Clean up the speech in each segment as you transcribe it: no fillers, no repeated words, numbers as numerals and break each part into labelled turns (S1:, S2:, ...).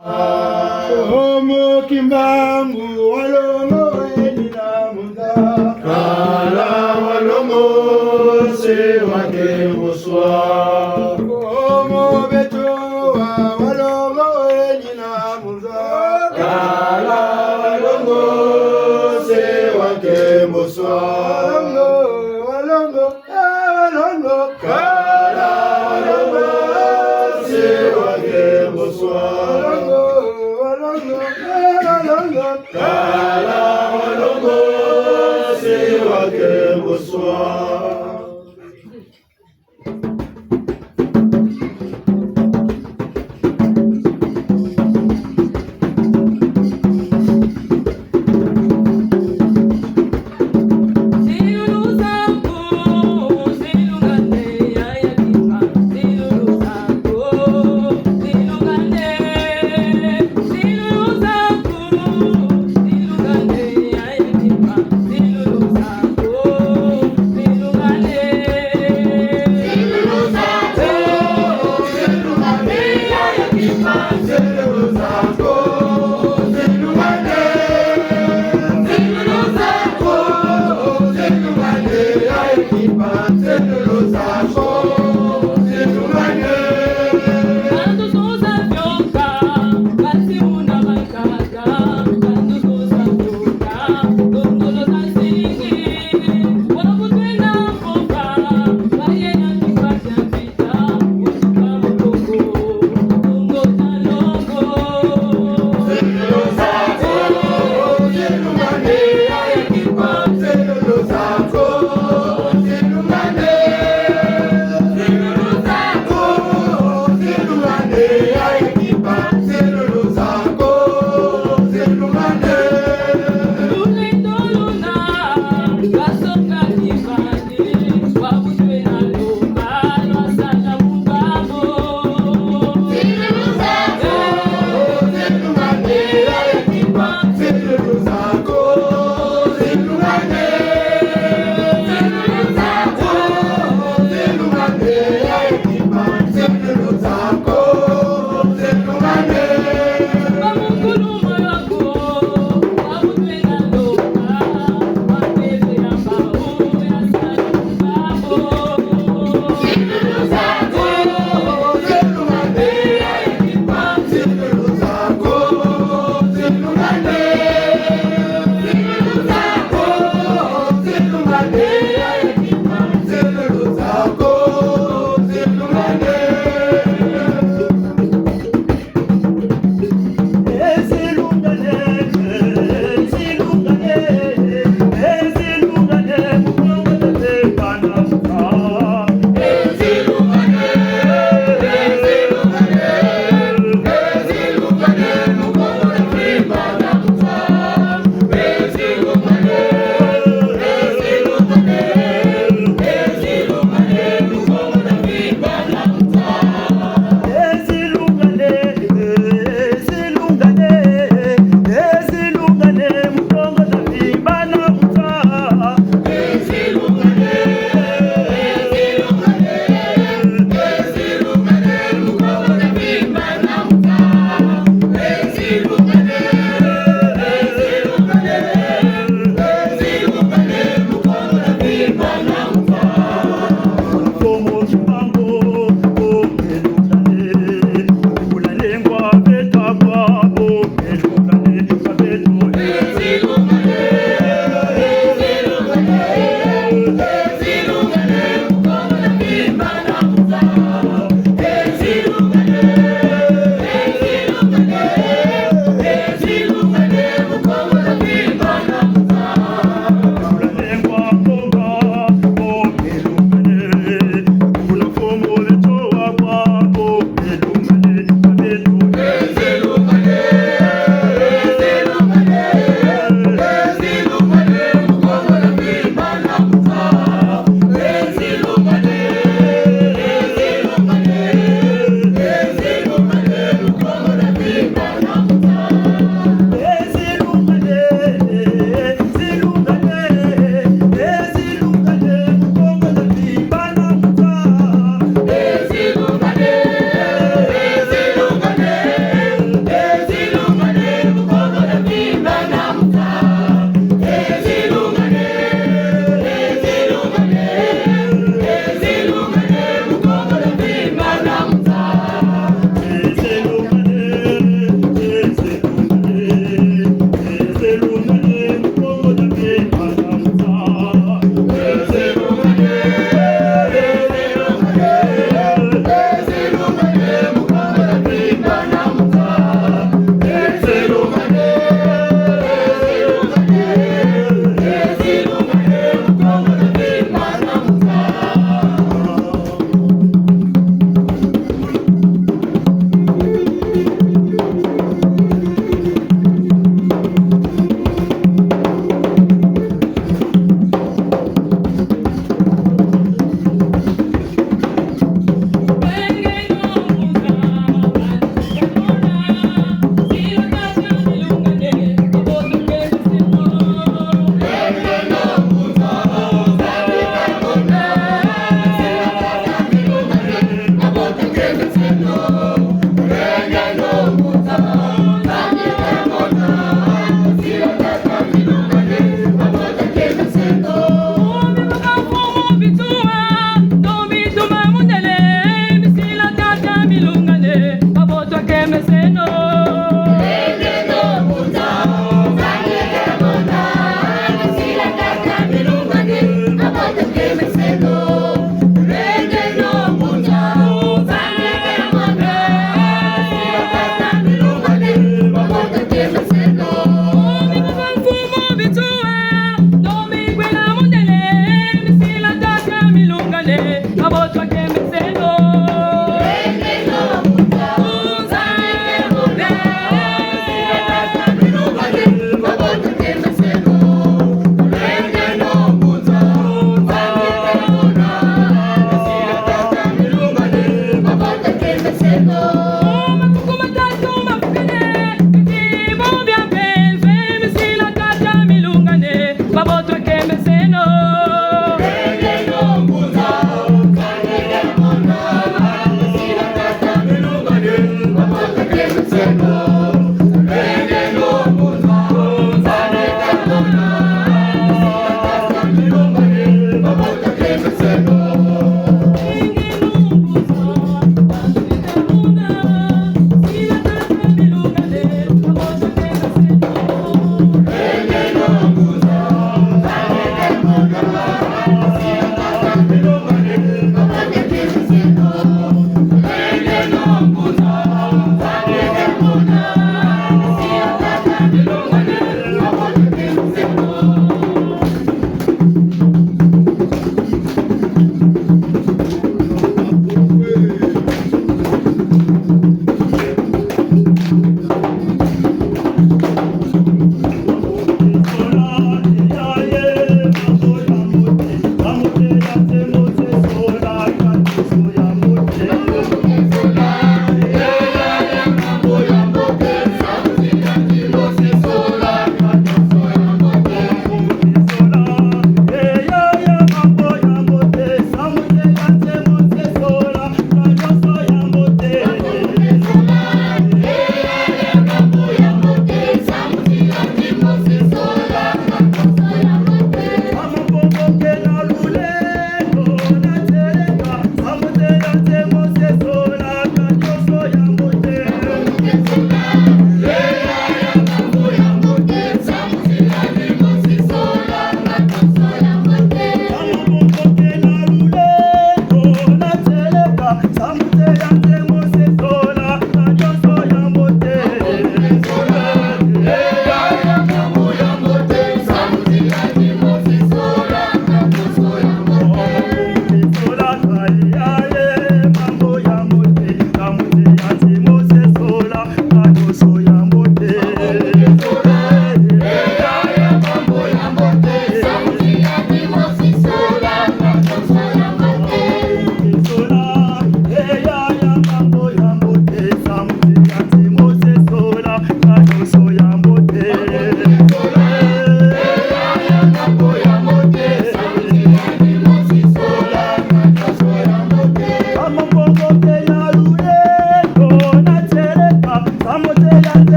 S1: Omo kimbangu walongo elina muda
S2: kala walongo se wake muswa.
S1: Omo beto walongo elina muda
S2: kala walongo se wake muswa.
S1: Walongo
S2: kala walongo se wake muswa. Kala walongo se wake muswa.
S3: Luna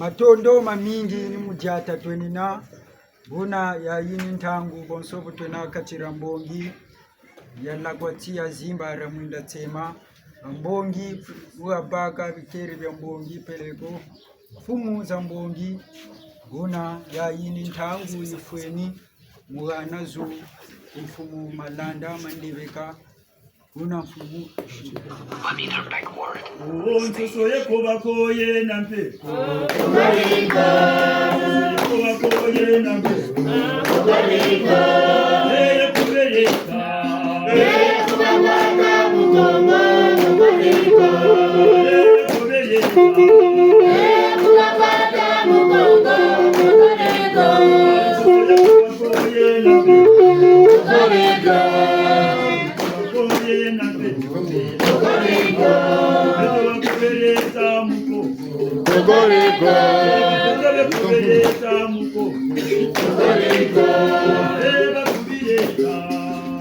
S3: matondo mamingi ni mujata twenina buna ya yini ntangu bonsobu twena kachira mbongi yalla kwatia zimba ramwinda tema mbongi uabaka vikeri vya mbongi peleko fumu za mbongi buna ya yini ntangu ifweni mughanazu mfumu malanda mandibeka una mfumu
S2: nsosoye kobakoye nampe
S4: Kubalika
S2: kobakoye nampe
S4: Kubalika
S2: kubeleka
S4: Kubabaka mukongo Kubalika
S2: kubeleka
S4: Kubabaka mukongo Kubalika
S2: kobakoye nampe
S4: Kubalika
S2: kobakoye nampe
S4: Kubalika
S2: kubeleka muko
S1: Kokoriko,
S2: kubeleka muko
S4: Kubalika
S2: kubeleka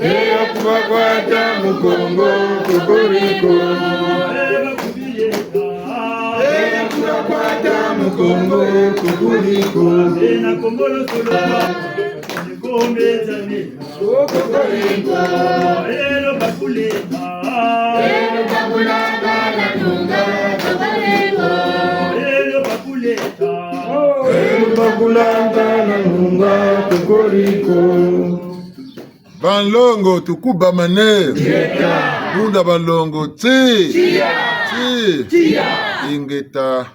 S1: eya kubakwata mukongo, kokoriko,
S2: kubeleka
S1: eya kubakwata mukongo, kokoriko,
S2: na kongolo solo nikombe zane
S1: kokoriko,
S2: elo bakuleka
S4: Kubalika la tunga Kubalika
S2: elo bakuleka
S1: bakulanga na nunga, kokoriko. Banlongo tukuba mane, bunda banlongo ti, ingeta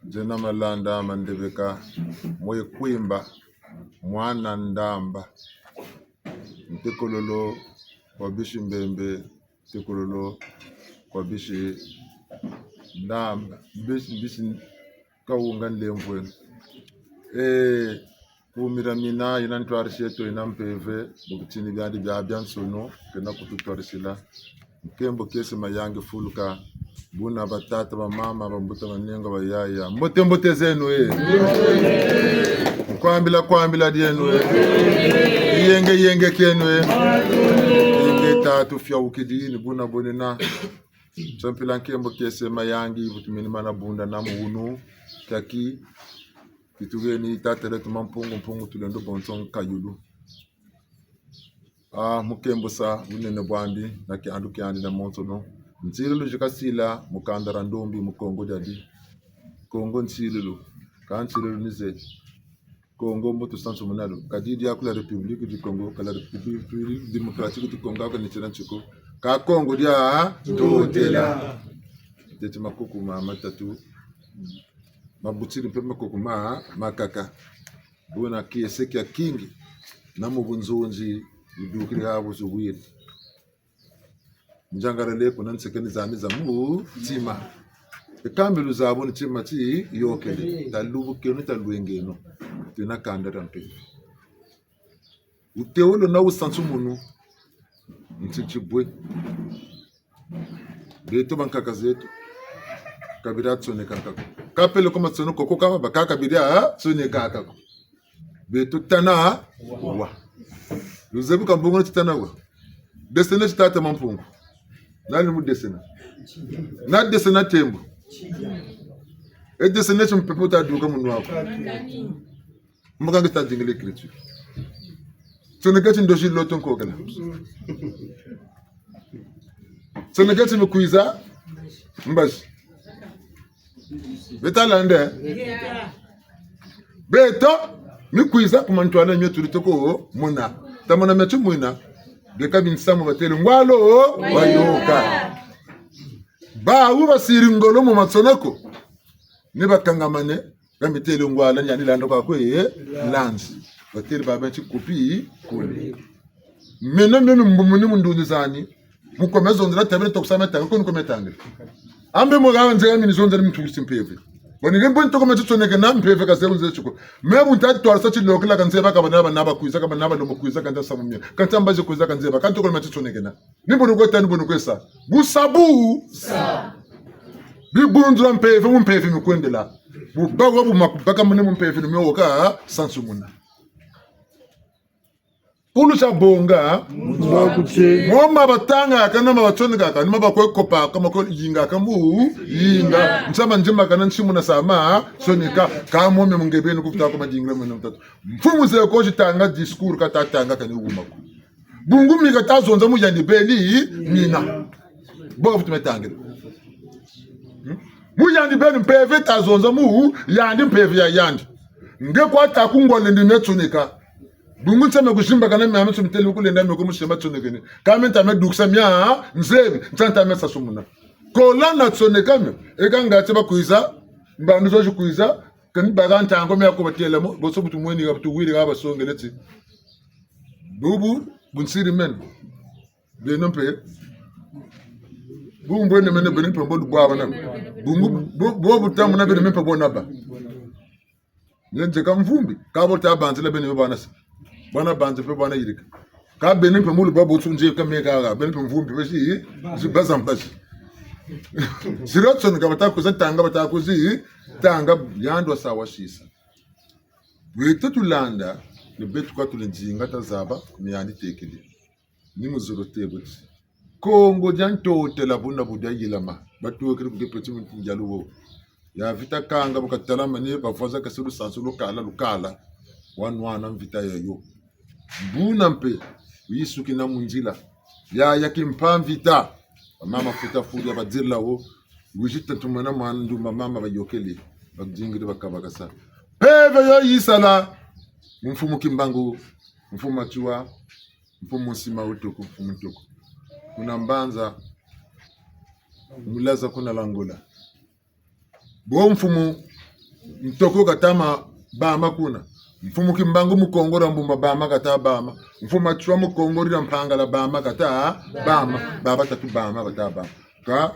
S1: jena malanda mandebeka mwe kwimba mwana ndamba mtekololo kwa bishi mbembe mtekololo kwa bishi ndamba bishi kaunga ndemvwe kumira mina ina ntwarisheto ina mpeve mukutini byandi byabyansono kena kututwarisila mkembo kesi mayange fuluka buna batata ba mama bambuta banenga bayaya mbote zenu kwambila dienu yenge kenu yenge tatu fya ukidini buna bonena champila nkembo kesi mayangi butumini mana bunda na muunu kaki kitugeni tatere tumampungu tulendo bonton kayulu mukembo sa bunene bwandi na kiandu kiandi na montono ntsirulu jikasila mukandara ndombi mukongo jadi kongo ntsirulu kantsirulu nize kongo mbutu sanso munalo kadidi yakula republique du Congo kala republique démocratique du Congo ka nitsira nchiko ka Congo dia totela tete makuku mama tatu mabutiri mpe makokuma makaka bona kieseki ya kingi na mubunzonzi idukiri habo zuwiri njangarele kuna nsekeni zami za mu tima ekambilu zabo ntima ti yokele talubu kenu taluengeno tuna kandara mpe uteulo na usansu munu ntichibwe beto bankaka zetu kabira tsone kakako kapele koma tsono koko kama bakaka bidia tsone kakako beto tana wa luzebu kambongo tana wa desene tata mampungu nani mu desena na desena tembo e desene chimpepo ta duka munu wako mbanga ta dingile écriture tsone kati ndoshi loton kokela tsone kati mkuiza mbashi betalande beto mikwiza kumantwana nyo tulitoko muna tamana metu muina beka binsamu batele ngwalo wayoka ba uba siringolo mu matsonako ne bakangamane bamitele ngwala nyani lando kwa kwe lanzi batele baba chikopi kule meno mbumuni munduzani mukomezo ndira tabele tokusama tango nukometanga ambe mugawa nzega mini zonza mtukusi mpeve boni ngembo ntoko metutoneke na mpeve kase unze chuko mebu ntati twarsa chilokela kanzeba kabana naba kuiza kaba naba lomo kuiza kanta samumye kanta mbaje kuiza kanzeba kanto ko metutoneke na nimbo nuko tani bono kwesa busabu sa bibunzwa mpeve mumpeve mikwendela bubago bumakubaka mune mumpeve numyoka sansumuna kulusha bonga
S4: Mbakuche.
S1: Moma batanga kana mabatoni kaka nima bakwe kopa kama ko yinga kamu yinga nsama njima kana nshimu na sama sonika kamo me mungebeni kufuta kwa majingira mwana mtatu mfumu ze ko jitanga discours kata tanga kani ubumako bungu mi kata zonza mu yandi beli mina bo futu metanga mu yandi beli mpeve ta zonza mu yandi mpeve ya yandi nge kwa ta kungole ndi metsonika bungu nsame kushimba kana mi ameso mteli ukulenda mi ko mushimba tsonekene kama ntame duksa mya nzebi ntanta mesa sumuna kola na tsonekame eka ngate bakuiza mbandu zo kuiza kan baganta ango me akobatela mo boso butu mweni ga butu wiri ga basongeleti bubu bunsiri men benompe bumbu ne men benompe bodu bwa na bungu bobu tamu na benompe bonaba nje kamvumbi kabota banzela benompe banasa bana banze pe bana yirika ka benompe mulu babo tunje kameka ga benompe mvumbi beshi zibaza mpashi Sirotson kabatakuza tanga batakuzi tanga yandwa sawa shisa. Wete tulanda ne betu kwa tulenjinga tazaba miyandi tekeli. Ni muzuro tebuti. Kongo janto tela bunda buda yilama. Batu okiri kugepeti mtinjaluwo. Ya vita kanga bukatala mani bafaza kasiru sansu lukala. Wanwana mvita yayo. Mbuna mpe wisuki na munjila. Ya yakimpa mvita. Mama futa fuja badilla wo wujita tumana mandu mama bayokeli bagingire bakabagasa peve yo yisala mfumu kimbangu mfumu achua mfumu sima utuku mfumu tuku kuna mbanza mulaza kuna langola bo mfumu mtoko katama bama kuna mfumu kimbangu mukongora mbumba bama kata bama mfumu achua mukongorira mpanga la bama kata bama baba tatu bama kata bama ka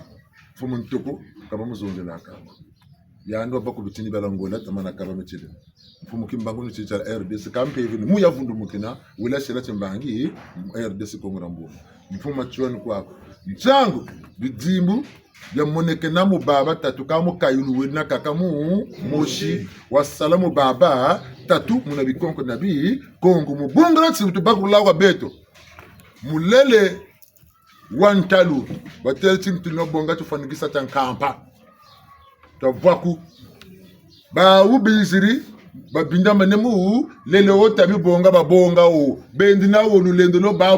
S1: mfumu ntoko kaba muzonge laka yando bako bitini balangola tamana kaba mechile mfumu kimbangu ni chicha RDC kampe hivi mu yavundu mukina wila shela chimbangi RDC kongora mbumba mfumu achua ni kwako mchangu bidimbu ya moneke na mu baba tatu kamu kayulu wena kakamu moshi wasalamu baba tatu muna bikonko nabi kongo mubungra tsibutu bakula wa beto mulele wantalu batelti mtino bonga tufanikisa tankampa tavaku ba ubiziri babinda manemu lele otabi bonga babonga o bendina wo lulendo no ba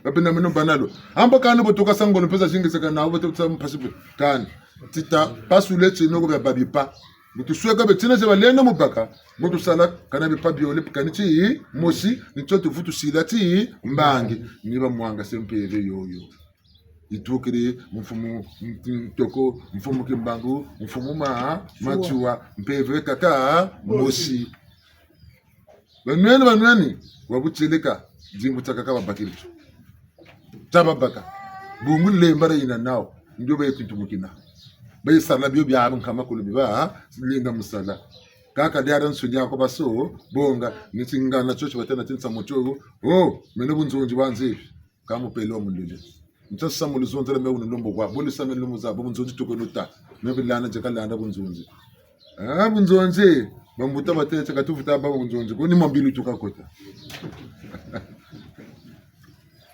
S1: babina meno banalo amba kana botoka sangono pesa jingise kana wo totsa mpasibu kan tita pasule tsino go babipa mutu sweka betina se balena mubaka mutu sala kana bipa biole pikanichi mosi nitsoto futu silati mbangi niba mwanga sempere yoyo itukiri mfumu toko mfumu kimbangu mfumu machua mpeve kaka mosi banweni wabucheleka jimbu takaka babakiricho tababaka bungu lembara ina nao ndio bayituntumukina bayi sala biyo byabo kama kulubiba linga musala kaka diaran sunya ko baso bonga nitsingana chocho batana tinsa mocho mene bunzonji banze kama pelo mulule ntsa muluzonza me unombo kwa bolisa me lumuza bunzonji tokolota mebilana jekalanda bunzonji bunzonji bambuta batetse katufuta baba bunzonji kuni mambili tukakota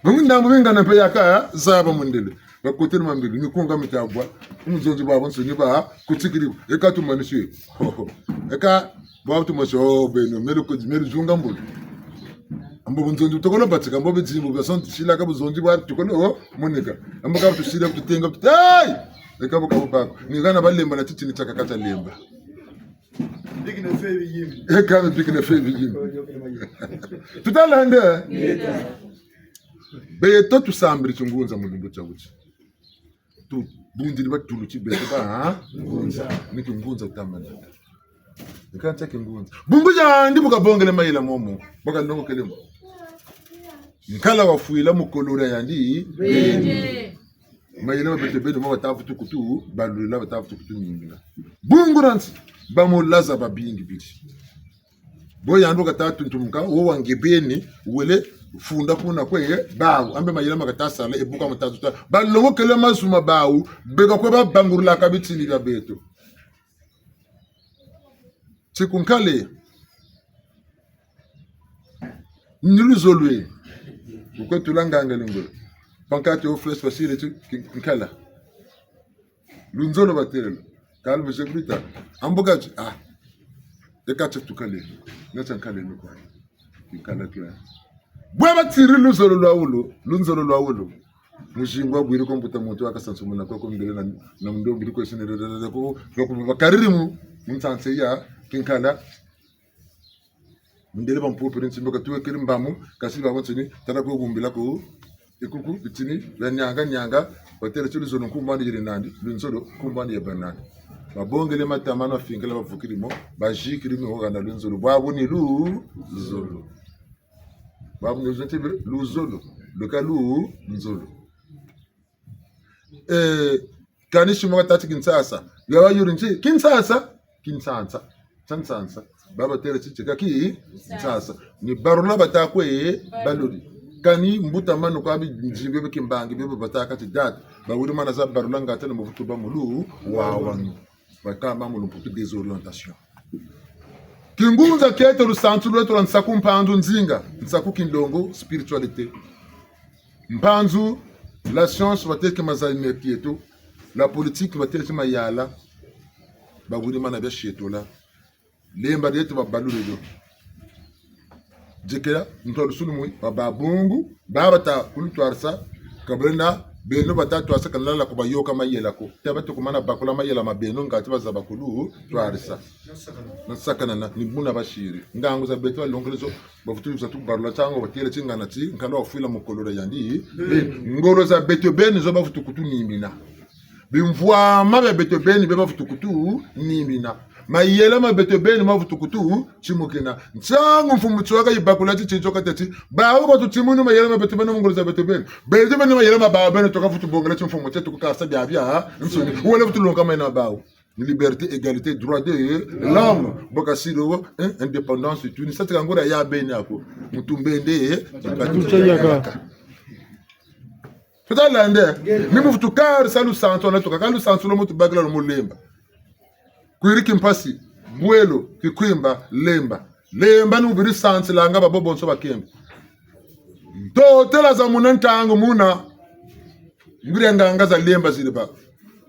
S1: bamunda mbingana pe yaka zaba mundele bakotera mambili nikunga mitabwa bunzonji baba nsonyi ba kutsikiri ekatu manishi eka bawtu masho beno mero junga mbulu ambo bunzonji tokolo batsika ambo bizimbu basonti shila ka bunzonji ba tokolo monika ambo ka tushila tutenga hey eka boka bako ningana balemba na titini takakata lemba bigina fevi yimi eka bigina fevi yimi tutalande beto tusambiri chungunza mulungu chabuchi tu bundiri batulu chibeto ba ngunza nikungunza utamanda nikanta kingunza bungu jandi bukabongele mayila momo baka ndongo kelemo nkala wafuila mukolora yandi bende mayila bete bede mo batafutu kutu balula batafutu kutu nyingila bungu ransi bamulaza babingi biti boyando katatu ntumka wo wangebeni wele funda kuna kweye bawu ambe mayila makatasa la ebuka mutazuta balongo kelema suma bawu bega kwa babangurula kabitini ga beto sikunkale niluzolwe uko tulanganga lingolo pankati o flesh basire tu nkala lunzolo baterelo kalme jebrita amboga ekati tukale ngata nkale mikwa nkala kya bwa batiri lunzolo lwawulo mujingwa bwiri komputa moto akasansumuna ko mbele na ndo bwiri ko sinere ko bakaririmu mutsanse ya kinkala ndele bampopo ntsimbo ka tuwe kirimbamu kasi ba botsini tara ko gumbila ko ikuku bitini la nyanga batele tuli zono kumbani yiri nandi lunzolo kumbani ya banani babongele matamano afingela bavukirimo bajikirimo hogana lunzolo babuni luzolo babuni zotibere luzolo lokalu nzolo kanishi mwa tati kinsasa yawa yurinji kinsasa tsansansa baba tere chicheka ki sasa ni barula batakwe balori kani mbuta manu kwa bijimbe bekimbangi bebe bataka tidat bawuri mana za barula ngata na mufutu ba mulu wawanu bakama mulu pour désorientation kingunza keto lusantu lweto la nsaku mpanzu nzinga nsaku kindongo spiritualité mpanzu la science bateke mazalime kieto la politique bateke mayala bawuri mana bya shetola lemba detu babalulelo jekela ntolu sulumui bababungu babata kulutwarsa kabrena beno batatu asa kalala ko bayoka mayela ko tabatu kumana bakula mayela mabeno ngati bazaba kulu twarsa nasakana na nibuna bashiri ngangu za beto longrezo bafutu za tubarula chango batele chingana ti nkalo ofila mukolora yandi ngoro za beto beno zo bafutu kutu nimina bimvwa mabe beto beno be bafutu kutu nimina mayela mabeto beni mavutukutu chimukina nchangu mfumu chwaka ibakula chichoka tati bawo batu timunu mayela mabeto beni mungoloza beto beni beto beni mayela mabawo beni toka futu bongela chimfumu chetu kukasa byabya nsoni wala futu longa mayina bawo liberté égalité droit de l'homme boka siro indépendance tu ni sati ngora ya beni ako mutumbende batuchanyaka totala nde ni mufutu kar salu santo na toka kalu santo lo mutu bagala lo mulemba kuiriki mpasi bwelo kikwimba lemba nubiri sansi langa babobo nso bakembe totela za munantango muna ngire nganga za lemba ziliba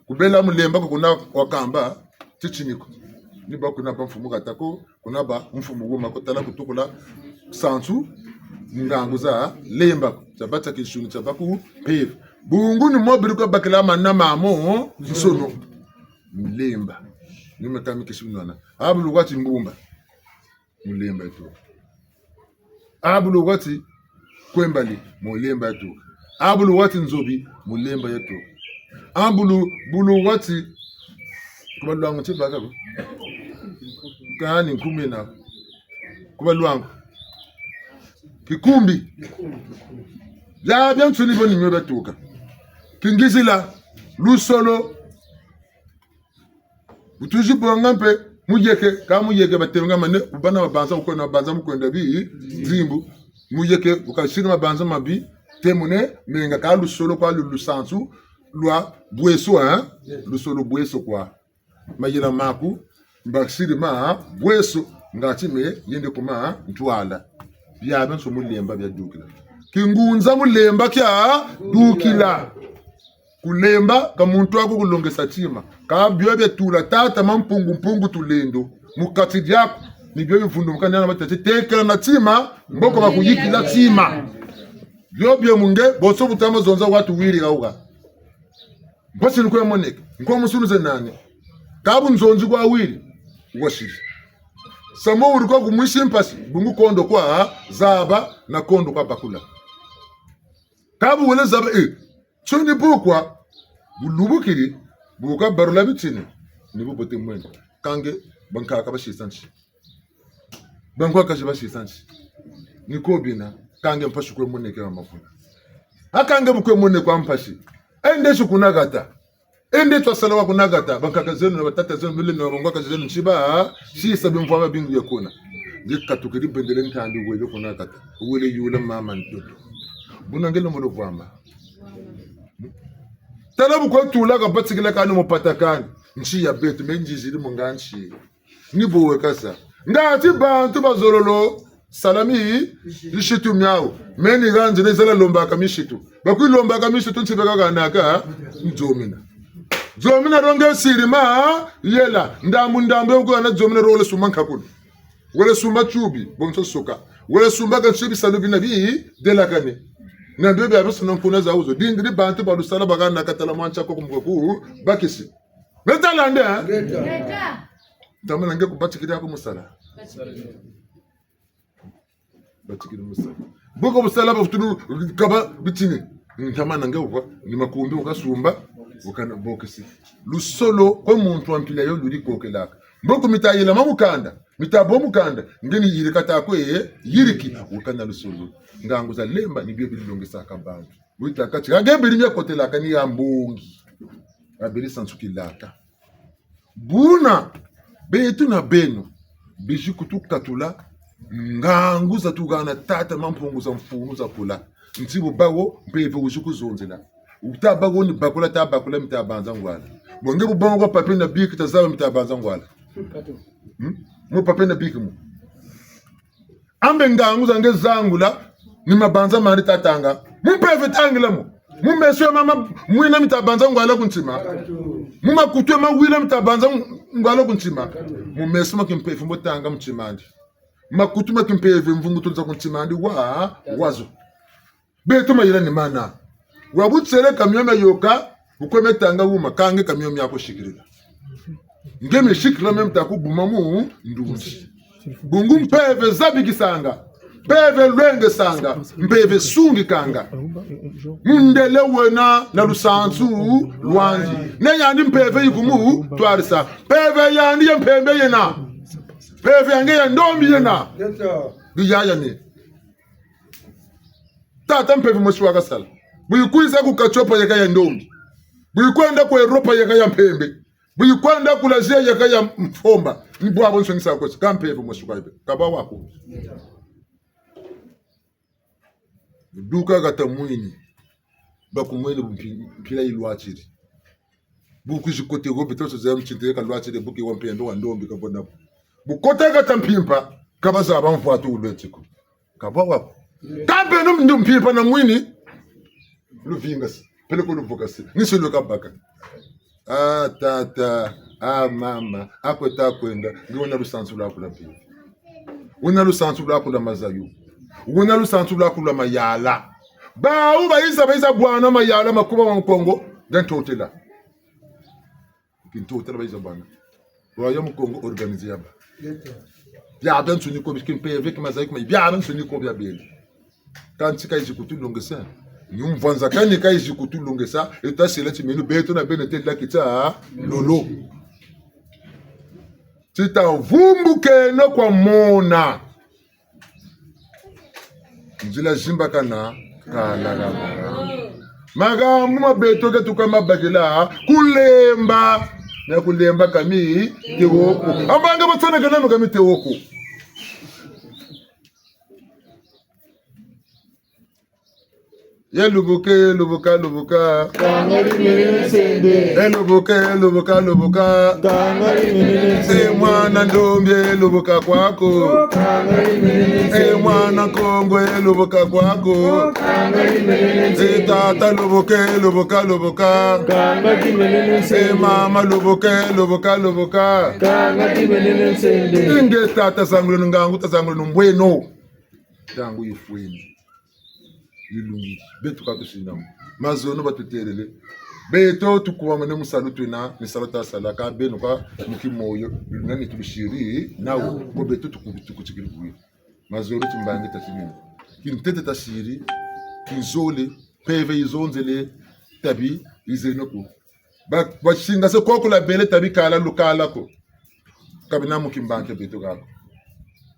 S1: kubela mulemba kuna wakamba chichiniko niba kuna ba mfumu katako kuna ba mfumu woma kotala kutukula sansu ngangu za lemba tabata kishuni tabaku peve bungu ni mobiri ko bakela manna mamo nsono lemba nimekami kishunana abulu wati mbumba mulemba tu abulu wati kwembali mulemba tu abulu wati nzobi mulemba yetu abulu bulu wati kubalwangu tibaka ko kani nkumena kubalwangu kikumbi ya bien tuni boni nyobe tuka kingizila lusolo utuji bongampe mujeke ka mujeke batenga mane ubana mabanza uko na banza mukwenda bi zimbu mujeke ukashira mabanza mabi temune menga ka lusolo kwa lusansu lwa bweso lusolo bweso kwa mayira maku mbakshiri ma bweso ngatime yende kuma ntwala byabe so mulemba bya dukila kingunza mulemba kya dukila kulemba ka muntu wako kulongesa tima ka byo betula tata mampungu tulendo mukati dyako ni byo bivundo mukanyana batete tekela na tima mboko bakuyikila tima byo munge boso butama zonza watu wiri gauga bosi nko yamoneka nko musunuze nane kabu nzonzi kwa wiri washiri samo uri kwa kumwishi mpasi bungu kondo kwa zaba na kondo kwa bakula kabu wele zaba choni bukwa bulubukiri buka barula bitini ni bubote mwenda kange banka ka bashisanchi bankwa ka bashisanchi ni kobina kange mpashi kwe moneke wa mafuna akange bukwe moneke kwa mpashi ende shukunagata ende twasalawa kunagata banka ka zenu na batata zenu bile na bangwa ka zenu chiba shi sabi mfwa bingu yakona dikatukiri bendele ntandi wele kunagata wele yule mama ntoto bunangelo mulo kwamba talabu kwa tula ka batsikile kanu mupatakani nchi ya betu menjizili munganchi nibowe kasa ngati bantu bazololo salami ishitu myao meni ganze nezala lomba kamishitu bakwi lomba kamishitu nsibeka kanaka zomina ronge sirima yela ndambe ukwana zomina role suma kapulu wala suma chubi bonso soka wala suma kan shibi salubi nabi delakane na bebe abeso nonkuna za uzo dingri bantu balu sala bagana katala mancha ko kumgoku bakisi metalande ha tamana nge kubatikira ko musala batikira musala boko musala bafutunu kaba bitine tamana nge ukwa ni makumbi ukasumba ukana bokisi lusolo ko muntu ampila yo luri kokelaka mboko mitayela mamukanda mitabo mukanda ngeni yirikata ko yiriki ukana lusolo ngangu za lemba ni bibili longesa kabantu uitakati agebiri myakotelaka ni ambungi abiri sansukilaka buna betu na beno biji kutukatula ngangu za tugana tata mampungu za mfumu za kula ntibo bawo mbeve ushukuzonzela utabago ni bakula tabakula mitabanza ngwala bonge bubongo papi na biki tazaba mitabanza ngwala mu papi na biki mu ambe ngangu za ngezangula ni mabanza mari tatanga mumpeve tangila mu mumeswe mama mwina mitabanza ngwala kuntima muma kutwe mawila mitabanza ngwala kuntima mumeswe makimpeve mbotanga mchimandi makutu makimpeve mvungu tunza kuntimandi wazo beto mayira ni mana wabutsere kamyoma yoka ukome tanga wuma kange kamyoma yako shikirira ngeme shikira memta kubuma mu ndunji bungu mpeve zabiki sanga peve lwenge sanga mpeve sungi kanga mundele wena na lusanzu lwanji ne yandi mpeve yigumu twarisa peve yandi mpembe yena peve yange ya ndombi yena biyaya ne tata mpeve moshiwa kasala buyikuiza kukachopa yaka ya ndombi buyikwenda ku Europa yaka ya mpembe buyikwenda kulazia yaka ya mfomba nibwabo nsonisa kwese kampeve moshiwa ibe kaba wako duka gata mwini bakumwele mpila ilwachiri buku jikote go bitoso za mchinte ka lwachiri buki wampendo wa ndombi kabona bukota gata mpimpa kabaza abamfu atu ulwetiko kaba wako kampe ndo mpimpa na mwini luvingas pele ko luvokasi nisolo kabaka tata mama akweta kwenda ngona lusansu lako la pili una lusansu lako la mazayu una lusansu lako la mayala ba uba isa bwana mayala makuba wa Kongo dan totela kinto tela bwana roya mu Kongo organize yaba ya dan suni ko biskin pe avec mazayu ko ya dan suni ko bia beli kan tika izikutu longesa nyumvanza kani kai izikutu longesa eta selati menu beto na benete la kita lolo tita vumbuke no kwa mona nzila jimba kana kala magamu mabeto ke tukama bagela kulemba na kulemba kami tewoko ambanga batsana kana kami tewoko ya lubuka kangari menene sende lubuka kangari menene sende mwana ndombye lubuka kwako kangari menene sende mwana kongwe lubuka kwako kangari menene sende tata lubuka kangari menene sende mama lubuka kangari menene sende nge tata zangu ngangu tazangu mbweno tangu ifweni ilungi betu katushinda mazono batuterele beto tukuwamane musalutu na misalata salaka beno kwa mukimoyo nani tubishiri nawo ko beto tukuchikiri kuyi mazono timbange tatimini kintete tashiri kinzole peve izonzele tabi izenoko bashinga se kokula bele tabi kala lukala ko kabina mukimbanke beto gako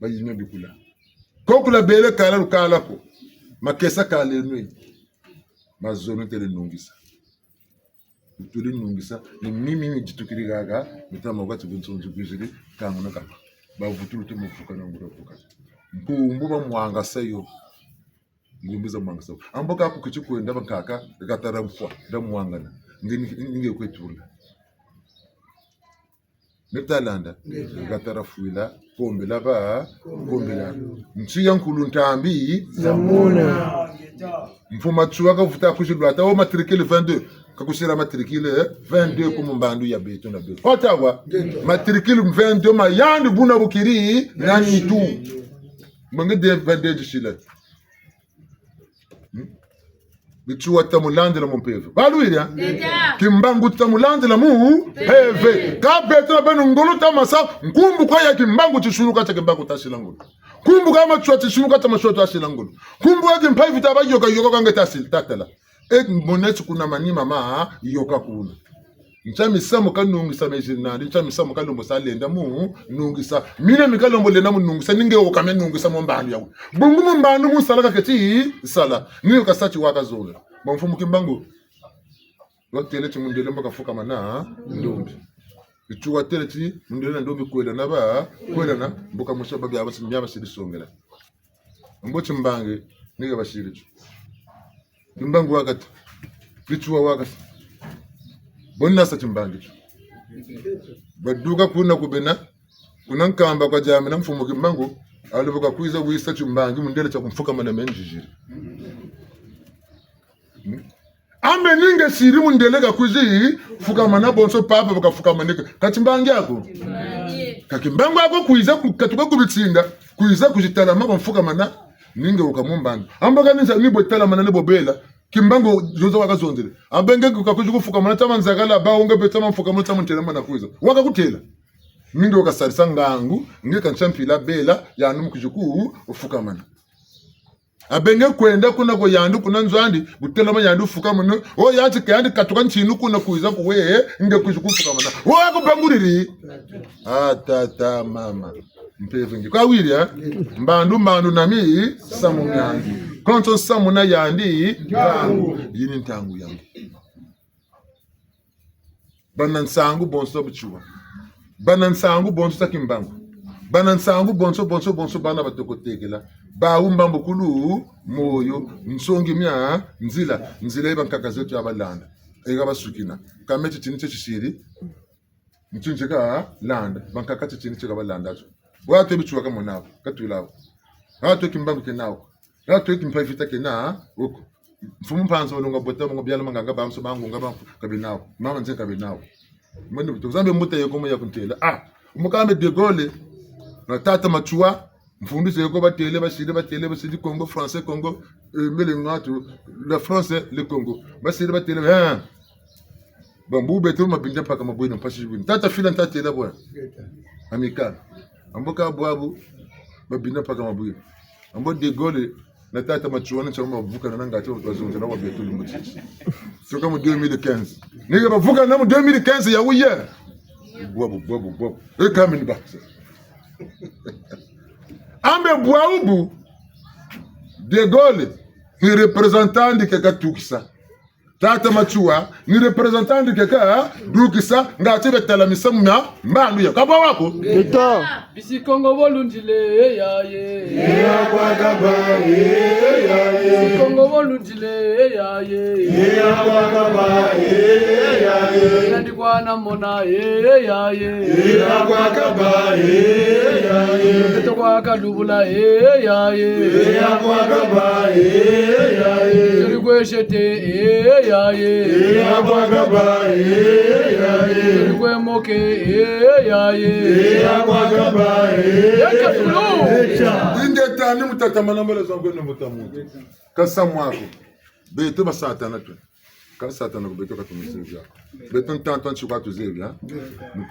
S1: bayinyo bikula kokula bele kala lukala ko makesa kale nwe mazono tele nungisa tuli nungisa ni mimi jitukiri gaga mitama wakati bunzonzi kwizili kangona kapa bavutulu te mufuka na ngura fuka mbumbu ba mwanga sayo ngumbiza mwanga sayo amboka ku kichikwenda bankaka gatara mfwa da mwangana ngenge kwetula netalanda gatarafuila kombe laba kombe la ntsiya nkulu ntambi
S5: Zamuna.
S1: mfuma tsuwa ka vuta kushilwa ata o matricule 22 kakushira matricule 22 kumumbandu ya beto na beto kotawa matricule 22 mayandi buna bukiri nani tu mange de 22 jishila bitsuwa tamulandela mumpeve baluira kimbangu tamulandela mu peve ka beto na benu ngolo tamasa nkumbu kwa ya kimbangu chishuluka cha kimbangu tashila ngolo kumbu kama chwa chishuluka cha mashwa tashila ngolo kumbu ya kimpai vitaba yoka kanga tasil tatala monetu kuna manima ma yoka kuna nchamisa mukanungisa mejinandi nchamisa mukalombo salenda mu nungisa mina mikalombo lenda mu nungisa ninge okame nungisa mombandu yawe bungu mombandu musalaka keti sala niyo kasachi wakazola bamfumu kimbangu watele chimundele mbaka fuka mana ndombi ichuwa tele chi mundele ndombi kwela naba kwela na mboka mushaba bya basimya basirisongela mbochi mbange niga bashiricho kimbangu wakati ichuwa wakati bonna sa chimbangi baduka kuna kubena kuna nkamba kwa jami na mfumo kimbangu alivuka kuiza kuisa chimbangi mundele cha kumfuka mana menjijiri ambe ninge siri mundele ka kuzi fuka mana bonso papa bakafuka maneka kachimbangi yako kakimbangu yako kuiza katuka kubitsinda kuiza kujitala mama mfuka mana ninge ukamumbangi amba kanisa nibo tala mana nebo bela kimbango jozo wakazonzile abenge kukakujuku fuka mana tamanzakala ba unge betama mfuka mana tamantela mana kuiza wakakutela ninge wakasarisa ngangu nge kanchampila bela ya numu kujuku ufuka mana abenge kwenda kuna ko yandu kuna nzwandi butela yandu fuka mana o yati kandi katuka nchinu kuna kuiza kuwe nge kujuku fuka mana wakubanguriri tata mama mpeve kwa wili mbandu nami samunyangi konto samuna yandi ntangu yini ntangu yangu banansangu bonso buchua banansangu bonso sakimbangu banansangu bonso bana batokotekela baumba mbukulu moyo nsongi mya nzila eba nkakazetu abalanda ega basukina kameti chiniche chishiri nchincheka landa bankakati chiniche kabalanda watu bichuwa kama nao katulao watu kimbangu kenao watu kimpaifita kena huko mfumu panzo longa bota ngo byala manganga bamso bangu ngaba kabinao mama nze kabinao mwende tuzambe muta yeko ya kuntela umukambe de Gaulle na tata machuwa mfundise yeko batele basidi Congo français Congo mele ngatu la France le Congo basidi batele bambu beto mabinja paka mabwino pashi bwino tata fila tata la bwana amical amboka bwabu babina paka mabwino ambo de Gaulle na tata machuana chama bavuka na ngati bazonze na wabeto limutsisi soka mu 2015 niga bavuka na mu 2015 ya uye bwabu coming back ambe bwabu de Gaulle ni représentant de Kakatukisa tata machua ni representant de kaka dukisa ngati betala misamuna mbandu ya kabwa wako
S5: Ito.
S6: Bisikongo volundile
S4: Ya kwa kaba ya
S6: Bisikongo volundile
S4: Ya kwa kaba ya
S6: Nandi kwa namona ya
S4: Ya kwa kaba ya
S6: Eto kwa kalubula ya
S4: kwa kaba ya
S6: Turigwe shete
S4: Ya kwa kaba ya
S6: Turigwe moke
S4: Ya kwa kaba
S1: inge tani mutatamana mbele zongo no mutamutu kasa mwako beto ba satana tu kasa satana ko beto ka tumisivya beto tanto chukwa tuzevya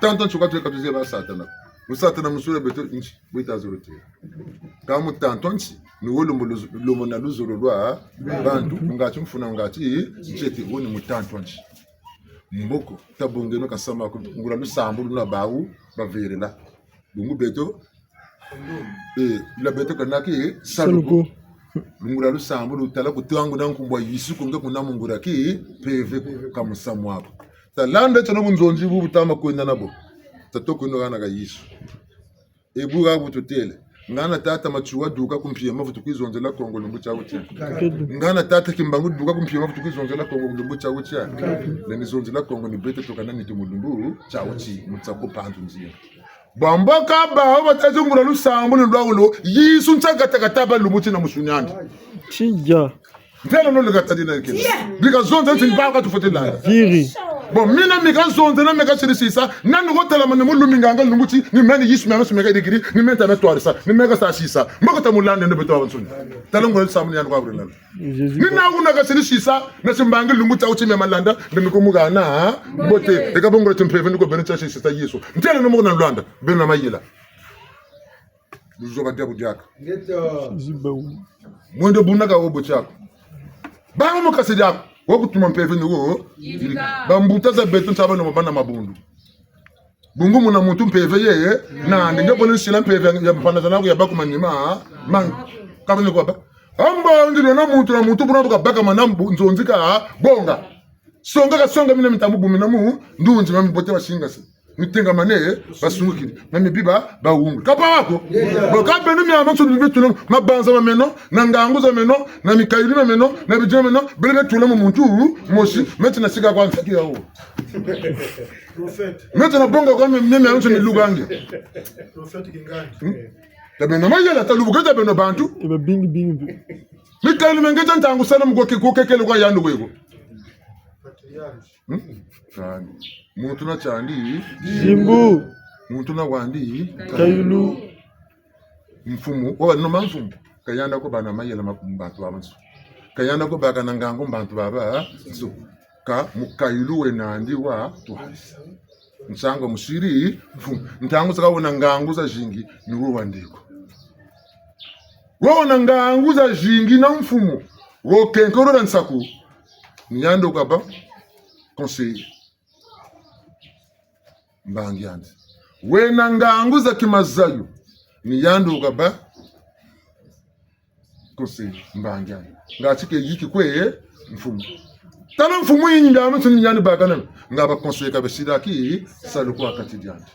S1: tanto chukwa tuzevya ba satana musatana musure beto inchi buita zorote kama tanto nchi ni wolo lomo na luzoro lwa bantu ngati mfuna ngati ncheti woni mutanto nchi mboko tabongeno kasama ko ngula lusambu luna bawu baverela bungu beto la beto kanaki saluko lungula lusambu lutala kutwangu na nkumbwa yisu kunge kuna mungura ki peve kamusamu wako talanda chano munzonji bu butama kwenda nabo tatoko no kana ka yisu ebuga bututele ngana tata machuwa duka kumpia mafutu kwizonzela Kongo lumbu cha ucha ngana tata kimbangu duka kumpia mafutu kwizonzela Kongo lumbu cha ucha nani zonzela Kongo ni bete tokana ni lumbu cha uchi mutsako panzu nzia bamboka ba batazungula lusambu lwagulo yisu ntsagatakataba lumbu na musunyandi
S5: Tija.
S1: Ntela no legatadina ikene bika zonze ntibaka tufotela
S5: Viri.
S1: bon mina mika zonze na mika sirisisa nanu gotela mane muluminganga lunguti ni meni yisu mama sumeka digiri ni menta na toarisa ni mega sa sisa mboko tamulande no beto abansuni talongo samu yandu kwa brela ni na una ga sirisisa na simbanga lunguti auti me malanda ndiko mugana bote eka bongo tempeve ndiko bencha sisa yisu ntela no mugana lwanda bena mayila luzoba dabu diaka mwende bunaka obo chako ba mo kasidi wakutuma mpeve nugo bambuta za beton saba no bana mabundu bungu muna muntu mpeve yeye na ndinga bonu sila mpeve ya mpanda zanako ya baku manima man kabane kwa ba amba ndino na muntu buna baka manambu nzonzika bonga songa mina mitambu mina mu ndunzi mami bote bashinga se mitenga mane basungukiri mami biba ba ungu kapa wako boka benu mi amanso bitu mabanza mameno na nganguza meno na mikayili mameno na bijama meno bele tula mu muntu moshi metina sika kwa mfiki yawo
S7: Prophète.
S1: metina bonga kwa mimi amanso ni lugange
S7: Prophète kingani.
S1: tabena mayela talubuka beno bantu
S5: Eba bing.
S1: mikayili mengeja ntangu sana mgoke kokekele kwa yandu wego
S7: Patriarche.
S1: muntu na chandi
S5: Zimbu.
S1: muntu na wandi
S5: Kayulu.
S1: mfumu wa no mfumu kayanda ko bana mayela makumbantu abansu kayanda ko baka nangango mbantu baba so ka mukayulu wenandi wa twalisa nsanga musiri mfumu ntangu saka wona ngangu za jingi ni wo wandiko wona ngangu za jingi na mfumu wo kenkoro na nsaku nyando kaba conseiller mbangi yandi wena ngangu za kimazayo ni yandu kaba conseiller mbangi yandi ngachike yiki kwe mfumu tala mfumu yinda amutu ni yandi bagana ngaba conseiller kabe sidaki saluko akati yandi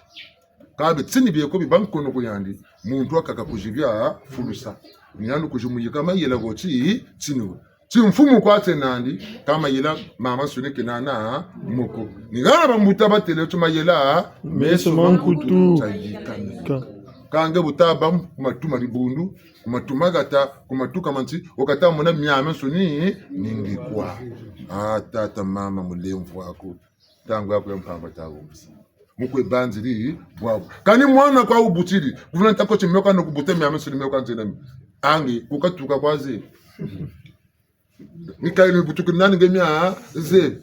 S1: kabe tsini biye ko bibankono ko yandi muntu akaka kujibya fulusa ni yandu kujumuyika mayela goti tsinu ti mfumu kwa tenandi kama yela mama sunike nana moko ni gara bambuta batele tuma yela
S5: Meso mankutu.
S1: kange butaba kumatuma libundu kumatuma gata kumatuka manti okata mona myame suni ningi kwa tata mama mulemvu wako tangu yako yampamba tawo mukwe banziri bwabo kani mwana kwa ubutiri kuvuna ntako chimyoka no kubuta myame suni myoka nzena angi kukatuka kwazi Mikaeli butuku nani ngemia ze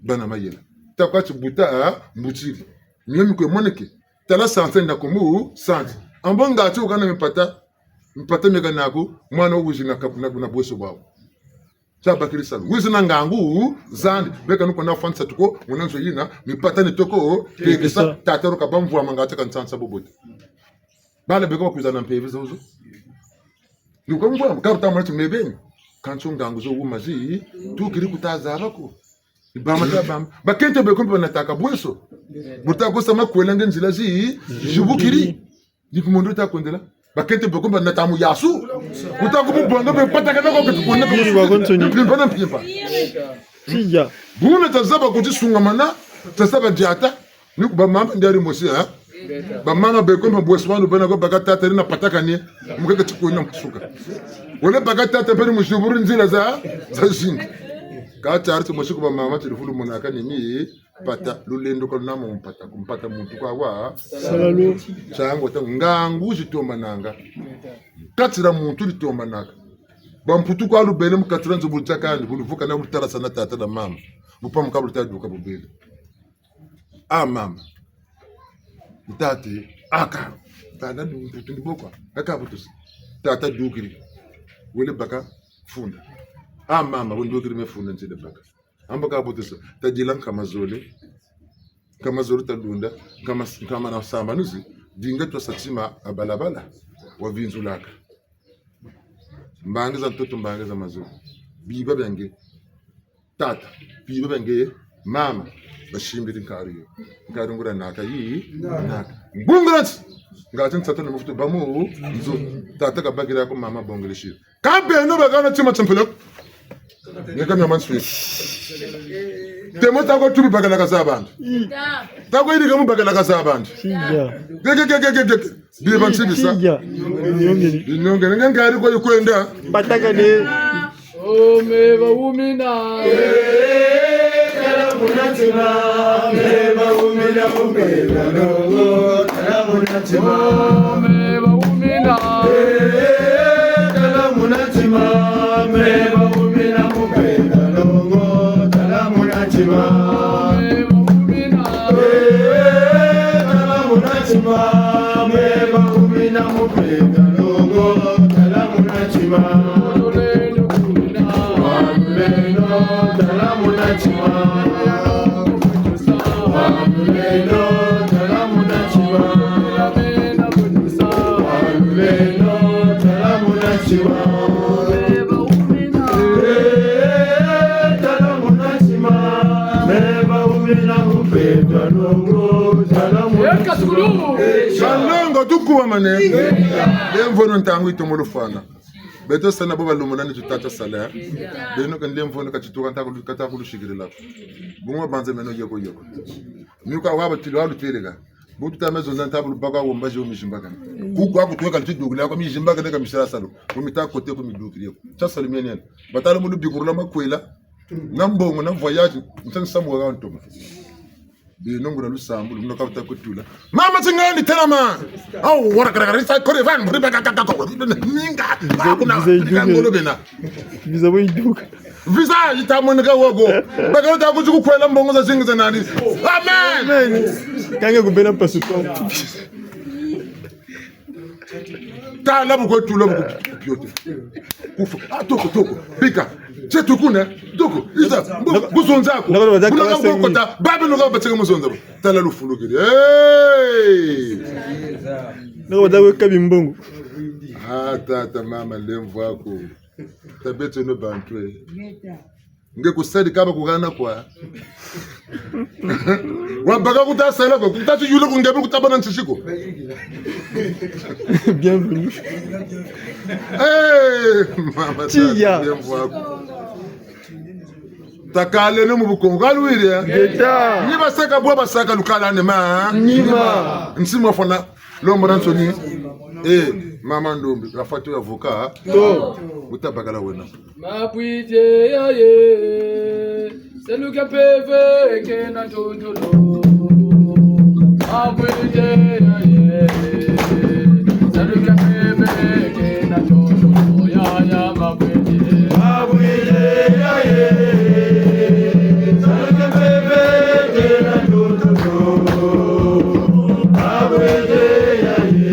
S1: bana mayela takwachi buta mbutiri nyemi kwe moneke tala sanse ndakomu sanse ambonga ati ukana mpata mega nako mwana wuji na bweso bawo chaba kirisa wizi na ngangu zandi beka nuko na fansa tuko munanzo yina mipata ni toko tekesa tatero kabamvu amanga taka nsansa bobote bala beka kuzana mpeve zozo nuko mvua mkaruta mwachi mebeni kancho ngangu zo wumaji tukiri kutazaba ko ibamata bam bakente bekombe nataka bweso butako sama kwelenge nzila zi jubukiri nikumondo ta kondela bakente bekombe natamu yasu butako bubonga be pataka ko kuona
S5: Viri wa kontoni.
S1: pimpa pimpa
S5: Tija.
S1: buna tazaba kuti sunga mana tasaba diata niku ba mama ndari mosi ha ba mama bekombe bweso wanu bana ko bakata tari na pataka ni mukaka tikuona msuka wala bakata tapeni mushuburi nzila za zingi kati arti moshiku ba mama telefulu monaka nini pata lulendo ko namo mpata kumpata muntu kwa wa
S5: Salalo.
S1: chango ta ngangu jitomba nanga katira muntu litomba nanga bamputu kwa lubele mukatira nzubu takandi buluvuka na mutara sana tata na mama mupa mukabulu taduka bubele mama mtate aka tanda mputu ndibokwa akabutusi tata dukiri wele baka funda mama wendokiri mefunda ntsede baka amba ka boteso tajilan kama zole tadunda kama na samba nuzi dinga to satima abalabala wa vinzulaka mbangiza mtoto mbangiza mazuri biba benge tata biba benge mama bashimbiri nkariyo nkarungura naka yi naka ngungurati ngati nsatana mafuta bamu nzo tata ka bagira ko mama bongeleshi ka beno bagana chima champelo ngeka mama nswi temo tako tubi bagala ka sabantu tako idi kamu bagala ka sabantu gege bi bansi bisa nyongene ngari ko yukwenda
S5: bataka ne
S6: ome baumina
S4: Munatima, meba umina mupega longo, tala munatima,
S6: meba umina,
S4: tala munatima, meba umina mupega longo, tala munatima,
S6: meba umina,
S4: tala munatima, meba umina mupega longo, tala munatima, waluleno, tala munatima.
S1: Shalongo tukuwa mane lemvono ntangu itomolo fana beto sana boba lumonani tutata sala beno kan lemvono kachituka ntangu kata kulushigirila bumwa banze meno yeko nyuka waba tilwa lutelega butu tamezo ntangu baka womba jo mishimbaka kuko akutweka litidugula kwa mishimbaka neka mishala salo kumita kote ko midukiriyo chasa limene batalo mulu bikurula makwela nambongo na voyage ntansamu wa ntoma Binongo na lusambu lumno kafuta kutula mama tsingani tena ma au wara karakarisa kore van riba kakako ninga kuna ngolo bena
S5: visa boy duka
S1: visa itamonika wogo baka ta kuzuku kwela mbongo za zinga nani amen
S5: kange kubena pasuto
S1: ta labu ko tula bu piote kufu toko bika chetu kuna toko isa buzonzako bunaka kota babe no batsenga muzonza tala lufulukiri
S5: nako batawe kabimbongo
S1: tata mama lemvu yako tabeto no bantwe ngekusadi kaba kugana kwa wabaka kutasela ko kutatu yule kungebe kutabana nsishiko
S5: bienvenue
S1: mama
S5: tia
S1: lemvu yako takale no mubukongo kalwire
S5: geta
S1: ni basaka bwa basaka lukala ne ma
S5: nima
S1: nsimo fona lombo ransoni mama ndombi rafatu ya voka
S5: to
S1: utabagala wena
S6: mapwite yaye seluka peve kena tondolo mapwite yaye seluka peve kena tondolo ya mapwite
S4: yaye seluka peve kena tondolo mapwite yaye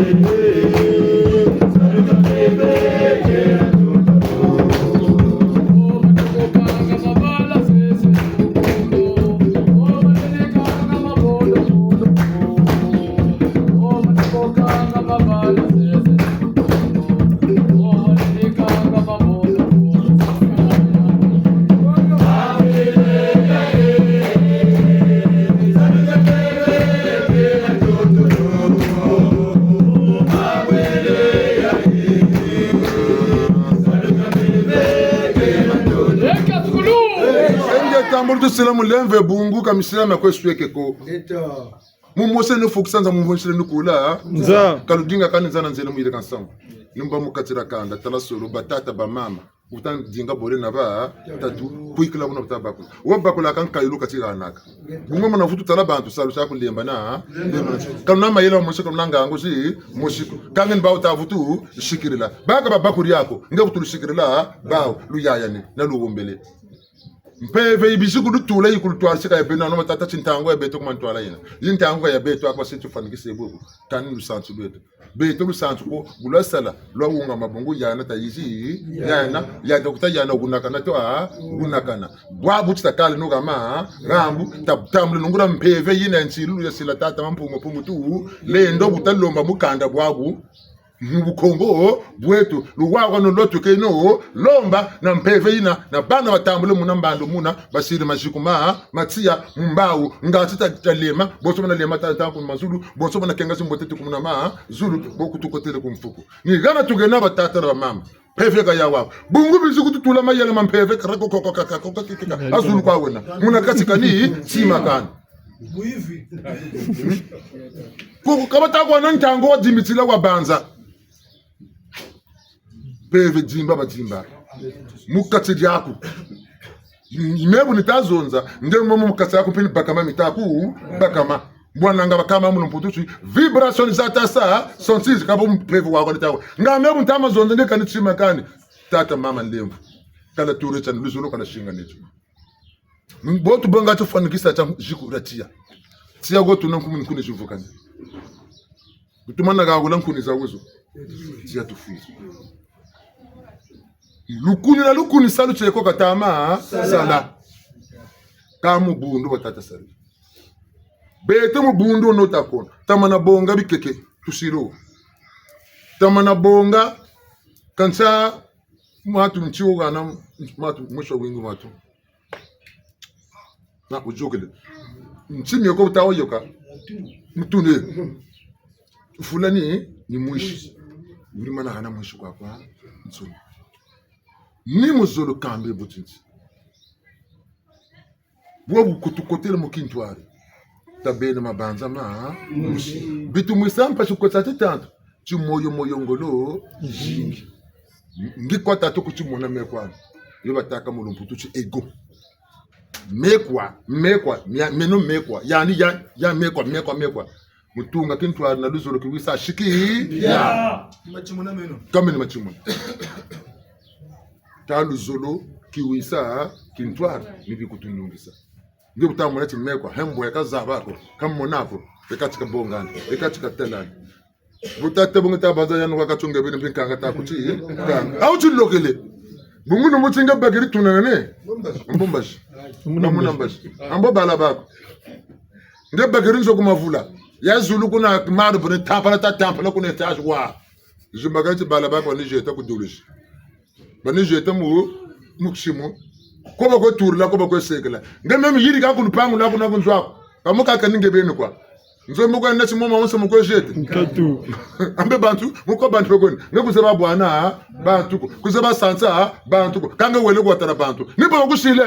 S1: Tambour selamu lemve bungu kamisila kwa sweke ko mumose no foksanza mumose no kula
S5: nza
S1: kaludinga kan nzana nzele mu ile kansango nimba mukatira kanda tala solo batata ba mama utan dinga bole na ba tatu kuikla bona tabako wabakula kan kayulu katira anaka bungu mona futu tala bantu salu saku lemba na kana mayela mo shiko nanga ngo si moshiko kangen ba uta futu shikirila baka babakuri yako ngabutu shikirila ba luyaya ni na lugombele mpeve ibisiku dutula yikulutwa sika ya bena no matata chintango ya beto kuma ntwala yina yintango ya beto akwa setu fanikise bobo tani lusantu beto lusantu ko bulasala lo unga mabongo yana ta yizi yana ya dokta yana gunakana to gunakana bwa buchita kale no kama rambu tamle nungura mpeve yina ntsilu ya sila tata mampungo pungu tu le ndo butalomba mukanda bwabu Mubukongo bwetu luwawa no lotu keno lomba na mpeve ina na bana watambule muna mbando muna basiri majikuma matia mbau ngatita talema boso na lema tata ku mazulu boso na kenga simbotete kumuna ma zulu boku tukotele kumfuko ni gana tugena batata na mama peve ga yawa bungu bizuku tutula mayele mampeve karako kokaka azulu kwa wena muna katika ni sima kana
S7: Muivi.
S1: kuko kabata kwa nantango wa dimitila wa banza peve jimba bajimba mukatsi yako imebu nitazonza ndemo mukatsi yako pini bakama mitaku bakama bwananga bakama mu mputuchi vibration zatasa sonsizi kabo mpeve wako nitawo ngamebu ntama zonza ndekanichima kani tata mama ndemvu kala turecha nluzulo kana shinga necho mbotu bonga tufanikisa cha jikuratia tia gotu nankumu nkune juvukani kutumana ga gulan za uzo tia tufizo lukuni salu cheko katama sala kamu bundu batata sala bete mu bundu no takona tamana bonga bikeke tusiro tamana bonga kansa matu mchiuga na matu mwisho wingu matu na ujokele mchimi yoko utawo yoka mtune fulani ni mwishi ulimana hana mwishi kwa mtsuni ni muzolo kambe butinzi bwobu kutukotele mukintwari tabene mabanza ma mushi bitu mwisampa chukotati tanto chimoyo ngolo jingi ngikwa tatu kuchimona mekwa yobataka mulumputu chi ego mekwa meno mekwa yani ya mekwa mutunga kintwari na luzolo kiwisa shiki ya
S7: Machimuna meno.
S1: kama ni machimuna talu zolo kiwisa kintwari nibi kutunyungisa ndio butamuna chimekwa hembo yakazabako kamonako ekatika bongana ekatika telani butate bungita baza yanu kakachunga bini pinkanga takuchi kanga au chulokele bungu no mutsinga bagiri tunane mbombashi namunambashi ambo bala bako nde bagiri nzo kumavula ya zulu kuna maru bune tampala kuna tashwa jumagati bala bako ni jeta kudulishi bani jeta mu mukshimu ko bako turla ko bako sekela ngeme yiri ka kunpangu na kuna kunzwako kamuka kaninge beni kwa nzo muko na chimoma wonse muko jete
S5: Nkatu.
S1: ambe bantu muko bantu pekoni ngekuzeba bwana bantu kuzeba sansa bantu kanga wele kwatara bantu nipo kushile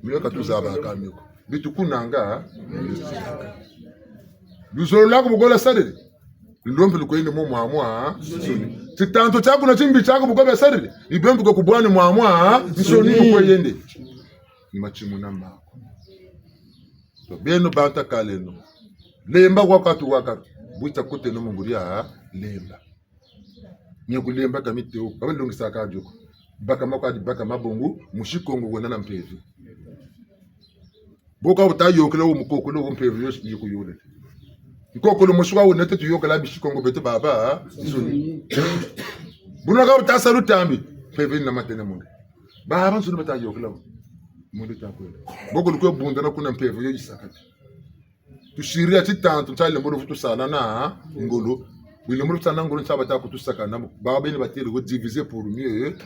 S1: miyoka tuzaba kamiko bitukunanga luzolo lako bugola sadede lombe lukoine mo mwamwa soni titanto chako na chimbi chako bugobe sadede ibembe ko kubwani mwamwa nsoni ko yende ni machimu namba to beno banta kaleno lemba wakati buita kote no munguria lemba nyakulemba kamiteo abalongisa kajuko baka makwadi baka mabongo mushikongo wona na mpevi boka utayokela wo mukokolo wo mpevi yoshi yikuyule mukokolo mushwa wona tetu yokela bishikongo bete baba soni bunaka utasalu tambi mpevi na matene mungu baba nsuni batayokela mungu takwela boko ko bunda na kuna mpevi yoyisakati tushiria titanto ntale mbolo futu sana na ngolo wile mbolo sana ngolo nsaba ta kutusaka na baba bene batiri go diviser pour mieux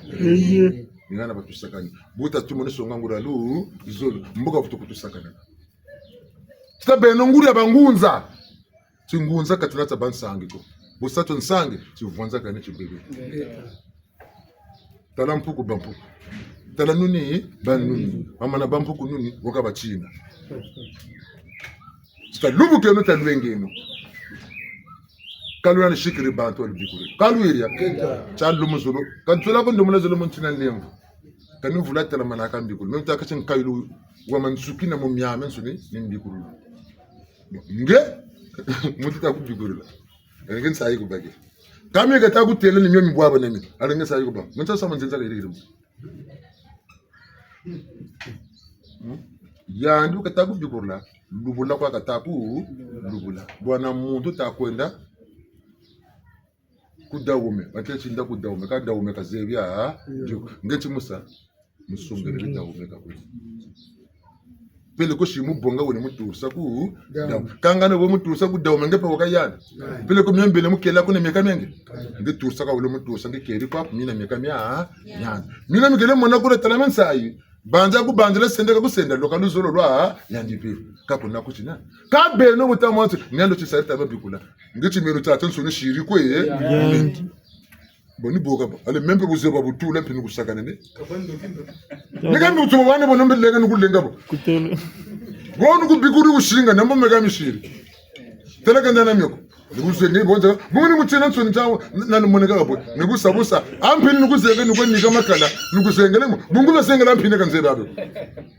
S1: ngana batusaka ni buta tumone songa ngura lu zolo mboka futu kutusaka na tabe no nguri abangunza tingunza katunata bansange ko busato nsange tivunza kana chibebe tala mpuku bampuku tala nuni banuni mama na bampuku nuni woka bachina lubu kenu talwengenu kalwana shikiri bantu albikuri kalwiria chalu muzulu kantula ko ndumuna zulu muntina lemvu kanu vulata la manaka mbikuri memta kachin kailu wa mansukina mu myame nsuni nimbikuri nge mutita ku bikuri la ngin sayi ku bage kame ga ta ku tele ni myomi bwaba nami alanga sayi ku ba munta sama nzenza ga irigiru ya ndu ka ta ku bikuri la lubula kwa kataku lubula bwana muntu takwenda kudaume batechinda kudaume kadaume kazebya ngeti musa musungere bidaume kakuli pele ko shimu bonga woni mutusa ku daw kanga no mutusa ku daw menge pa wakayana pele ko myembele mukela ko ne meka menge nge tursa ka wolo mutusa nge keri kwa mina meka mya nya mina migele mona ko talaman sai banja ku banjela sende ka ku senda lokalo zolo lwa yandipe ka kuna ku china ka beno mutamonto nyando chisarita babikula nge chimero cha tso ne shiri ko boni boga ale membe buzeba butula mpini kusakana ne nika mutso wane bonombe lenga nukulenga bo
S5: kutelo
S1: wonu kubikuri ushinga nambo mega mishiri teleka ndana myoko nikuzenge bonza boni mutsena ntsoni tawo nani moneka bo nikusabusa ampini nikuzenga nikwenika makala nikuzengele mo bungu basengela mpini kanzeba bo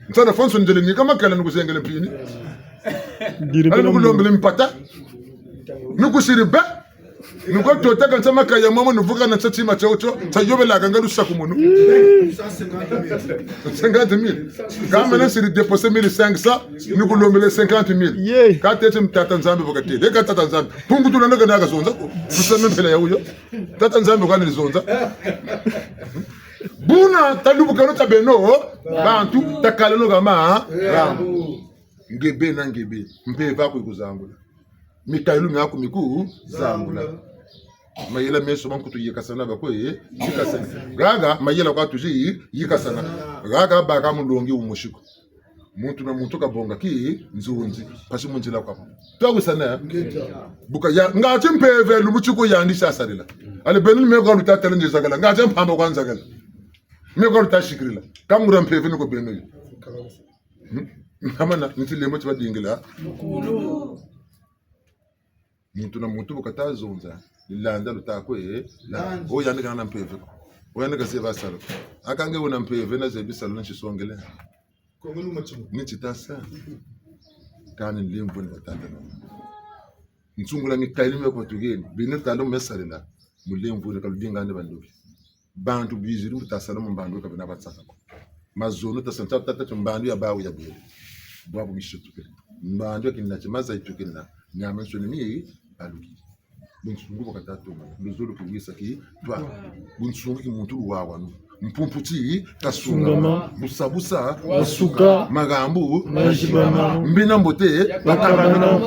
S1: ntsana fonso ndele nika makala nikuzengele mpini ale nikulombele mpata nikushiri ba nuko tota kanza makaya mama nuvuka na tsatima chocho tsayobela kanga lusaku munu 50,000 kama na siri déposer 1,500 nukulombele 50,000 ka tete mtata nzambe bakatele ka tata nzambe pungu tulana kana kazonza tuseme mpela yawo tata nzambe kana lizonza buna talubuka no tabeno bantu takaleno kama rambo ngebe na ngebe mpeva ku kuzangula mikailu myako miku zangula mayela meso mankutu yikasana bakwe yikasana gaga mayela kwa tuji yikasana gaga baka mulongi umushiko muntu na muntu kabonga ki nzunzi pasi munjila kwa twakusana buka ya ngati mpeve lumuchiko yandisha sarila ale benil meko lutata nje zakala ngati mpamba kwanza kala meko lutashikirila kamura mpeve niko beno yo amana ntilemo tibadingila mukulu muntu na muntu bukata zonza lilanda lutakwe la oyandika na mpeve oyandika seva salo akange una mpeve na zebisalo nchisongele
S7: kongolu machimu
S1: nichitasa kani limbo ni batata nsungula mikaili me portugeni binetalo mesalela mulemvu ne kaludinga ne bandoki bantu biziri mutasala mu bandu kabina batsaka mazono tasanta tata mbandu ya bawo ya bele bwabo mishutuke mbandu kinachemaza itukena nyama nsoni mi aluki bunsungu bakatatu luzulu kuwisa ki twa bunsungu ki muntu wawa mpumputi kasungama busabusa wasuka magambu majibama mbina mbote bakabana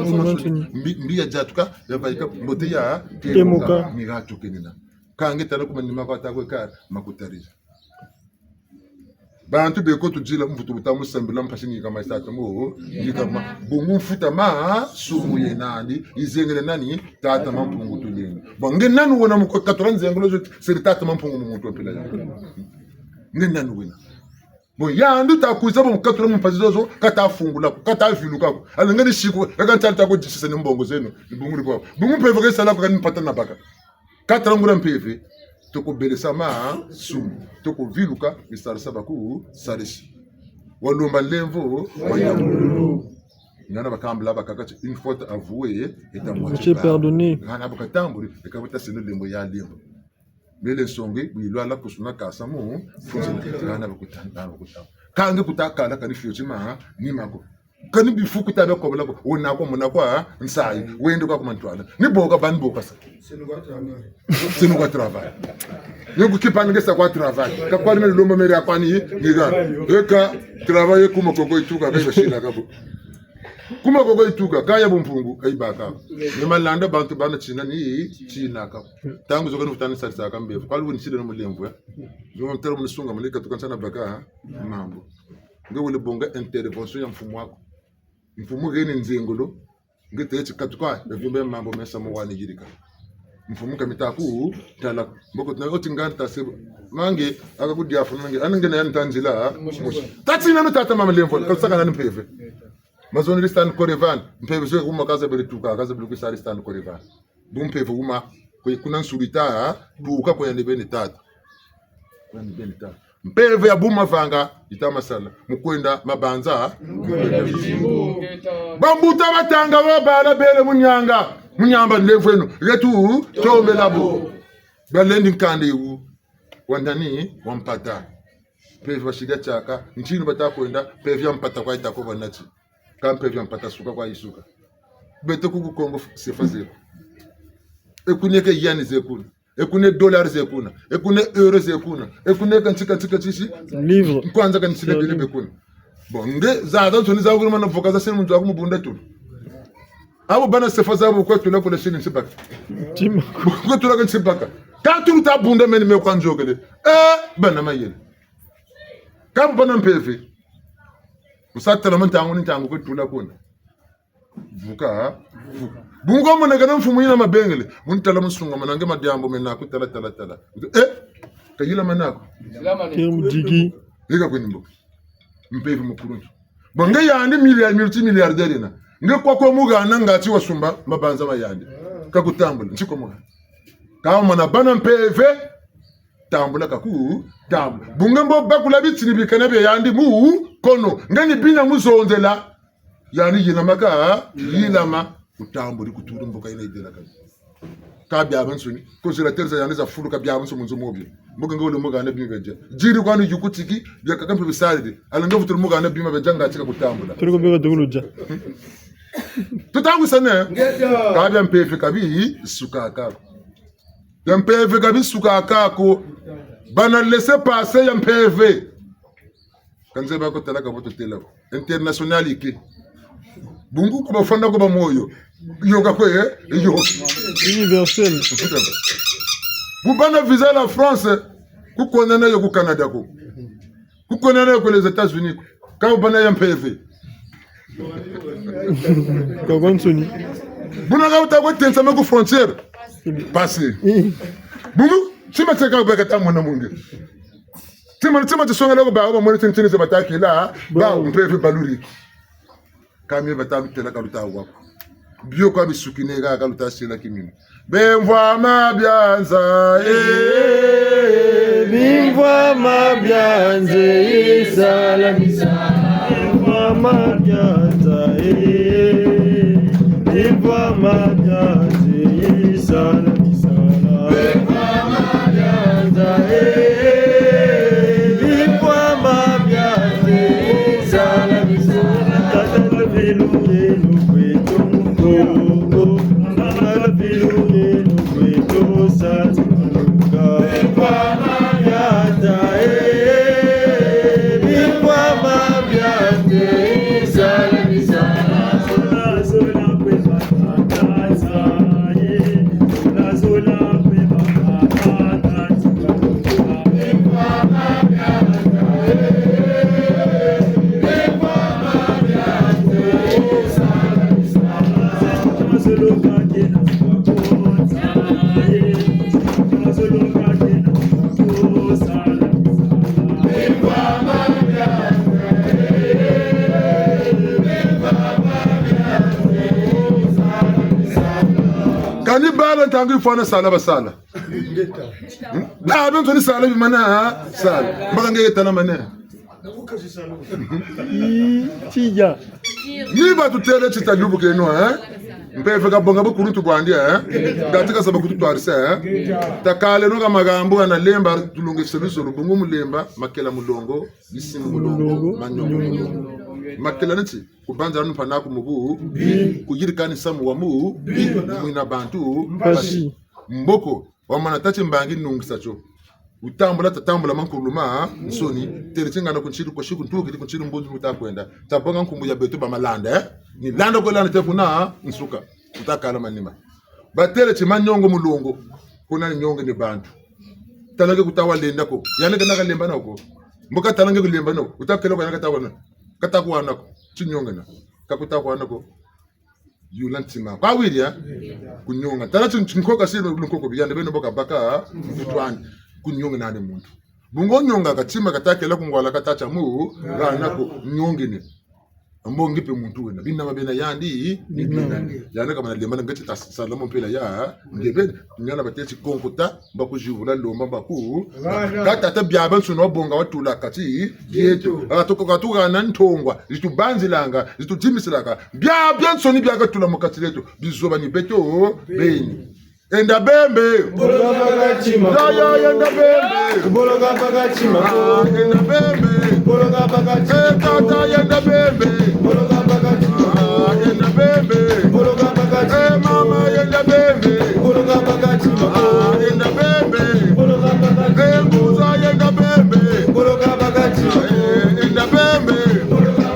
S1: mbi ya jatuka ya baika mbote ya temuka mirato kenina kange tala kuma ni makata ko ka makutariza bantu beko tujila mvutu butamu sambila mpashini kama isata mo yikama bungu mfuta ma sumu yenandi izengele nani tata mampungu tuleni bonge nanu wona mu 80 ngolo seri tata mampungu mu mutu pela ya ngenna nuwina bo ya ndu ta kuza bo 80 mpazizo kata fungula kata viluka alengani shiku akantata ko jisise ni mbongo zenu bungu lipo bungu mpeve ke sala ko kan pata na baka 4 ngura mpeve toko belesa ma sumu toko viluka misarisa baku sarisi walumba lemvo wanyamulu ngana bakambla bakakache une faute avouée est à moitié
S5: pardonné
S1: ngana bakatambuli ekabata sino lembo ya lembo mele songe bilwa la kusuna kasamu ngana bakutanda kange kutakala kanifyochima ni mako kani bifuku tabe ko bla ko wona ko mona kwa nsai wende kwa kumantwala ni boka ban boka sa sinu kwa travail yoku kipanga sa kwa travail ka kwa mele lomba mere akwani ngiga eka travail kuma koko ituka ka shina kabo kuma koko ituka kaya bumpungu kaibaka ni malanda bantu bana china ni china ka tangu zokani futani sarisa ka mbefu kwa lwini chile no mulemvu ya zo ntero msunga mulika tukansana baka mambo ngewele bonga intervention ya mfumo wako mfumo gene nzengolo ngete chikatuka yavimbe mambo mesa mwana jirika mfumo kamitaku tala mboko na otinganta sebo mange akakudia funange anengena yantanzila tatsina no tata mama lemvo kalsaka na mpeve mazoni listan korevan mpeve zo kuma kaza betuka kaza buluku sari stand korevan bumpeve kuma kuna nsulita tuka ko yande bene tata kwani bene tata mpeve ya buma vanga itamasala mukwenda mabanza bambuta batanga wabala bele munyamba ndevwenu yetu tombe labo balendi nkande yu wandani wampata peve washiga chaka nchini batakwenda peve ya mpata kwa itako banachi kam peve ya mpata suka kwa isuka bete kuku Kongo sefa zeko ekuneke yani zekuna ekune dollar zekuna ekune euro zekuna ekune kantika chishi
S5: livre
S1: kwanza kanisile bele bekuna bonge zaada tuni za ngoma na vokaza sini mtu akumu bunda tu abo bana sefa za abo kwa tula kule shini sibaka
S5: Tima.
S1: kwa tula kan sibaka ka tulu ta bunda men me kwa njogele bana mayele kam bana mpevi musata na manta ngoni tangu kwa tula kuna vuka bungo mo naga mfumu ina mabengele muntala musunga manange madiambo mena ku tala kayila manako
S5: Mjigi.
S1: ega kwenimbo mpevi mukuruntu bonge yandi multimilliardaire na nge kwa mugana ngati wasumba mabanza bayandi kakutambula nchiko mwa kama mana bana mpeve tambula kaku tambu bunge mbo bakula bitini bikana be yandi mu kono ngani bina muzonzela yani yina maka yilama utambuli kuturu mboka ina idela ka biaban suni ko sira terza yani za fulu ka biaban so munzo mobi mboka ngolo moga na bima benja jiri kwani yukutiki bya kakampe bisalide alanga futur moga na bima benja ngati kutambula
S5: Turiko bega duguluja.
S1: tutangu sana ka bya mpefe kabi sukaka ya mpefe kabi sukaka ko bana laisser passer ya mpefe kanze ba ko talaka boto telako international iki bungu ko bafanda ko ba moyo yoga ko yo
S5: Universel.
S1: bubana visa la France ku konana yo ku Canada ko ku konana yo ko les États-Unis ka bana ya mpefe
S5: Kagonsoni.
S1: buna ka uta ko tensa me ku frontière passé bungu sima tsaka ba ka tamona munge Tima tsonga loko ba mo tintini se bataki la ba mpefe baluri kami batabi tela kaluta wako bio kwa bisukine ga kaluta sila kimini bemvwa mabyanza
S5: Bimvwa mabyanze isalamisa. Bimvwa mabyanza Bimvwa mabyanze isalamisa. Bimvwa mabyanza Bimvwa mabyanze isalamisa. Katala bilu yenu kwetu mkongo. Katala bilu yenu kwetu sati.
S1: Kani bala ntangu ifana sala basala. Na benzo ni sala bimana sala. Mbaka ngeke tana mana.
S5: Tija.
S1: Ni ba tutele chita lubu keno Mpefe ka bonga bukuruntu bwandia Gatika saba kututu arisa Takale no ka magambo na lemba tulunge service rubungu mulemba makela mulongo isimu mulongo manyongo mulongo. Makela nti kubanza nu panaku mubu kujirikani samu wa mu mwina bantu
S5: Pasi.
S1: mboko wamana tachi mbangi nungisacho utambula tatambula mankuluma nsoni terechinga na kunchiru kwa shiku ntuki kunchiru mbuzi utakwenda tabonga nkumbu ya betu ba malanda ni landa ko landa tefuna nsuka utakala manima batere chimanyongo mulongo kuna nyongo ni bantu talange kutawa lenda ko yani kana lemba nako mboka talange kulemba no utakelo kana katawana katakuwa nako chinyonga na kakutakuwa nako yulantima kwa wiria kunyonga tala chinkoka sino nkoko biyande beno boka baka mtutwani kunyonga nane muntu bungo nyonga katima katakela kungwala katacha mu ranako nyongene ambongi pe muntu wena binna mabena yandi ni binna yana kama lemana ngati tasalamu mpela ya ngebe nyana bateti konkuta bakujivula lomba baku kata byaba nsuno bonga watula kati yeto atoko nan ntongwa zitubanzilanga zitujimisilaka byabya nsoni byakatula mukati leto bizoba ni beto beni enda bembe
S4: Bologa bagachima.
S1: ya enda bembe
S4: Bologa bagachima.
S1: enda bembe
S4: Bologa bagachima.
S1: tata enda bembe
S4: Bologa bagachima.
S1: enda bembe
S4: Bologa bagachima.
S1: mama enda bembe
S4: Bologa bagachima.
S1: enda bembe
S4: Bologa bagachima.
S1: mbuza enda bembe
S4: Bologa bagachima.
S1: enda bembe
S4: Bologa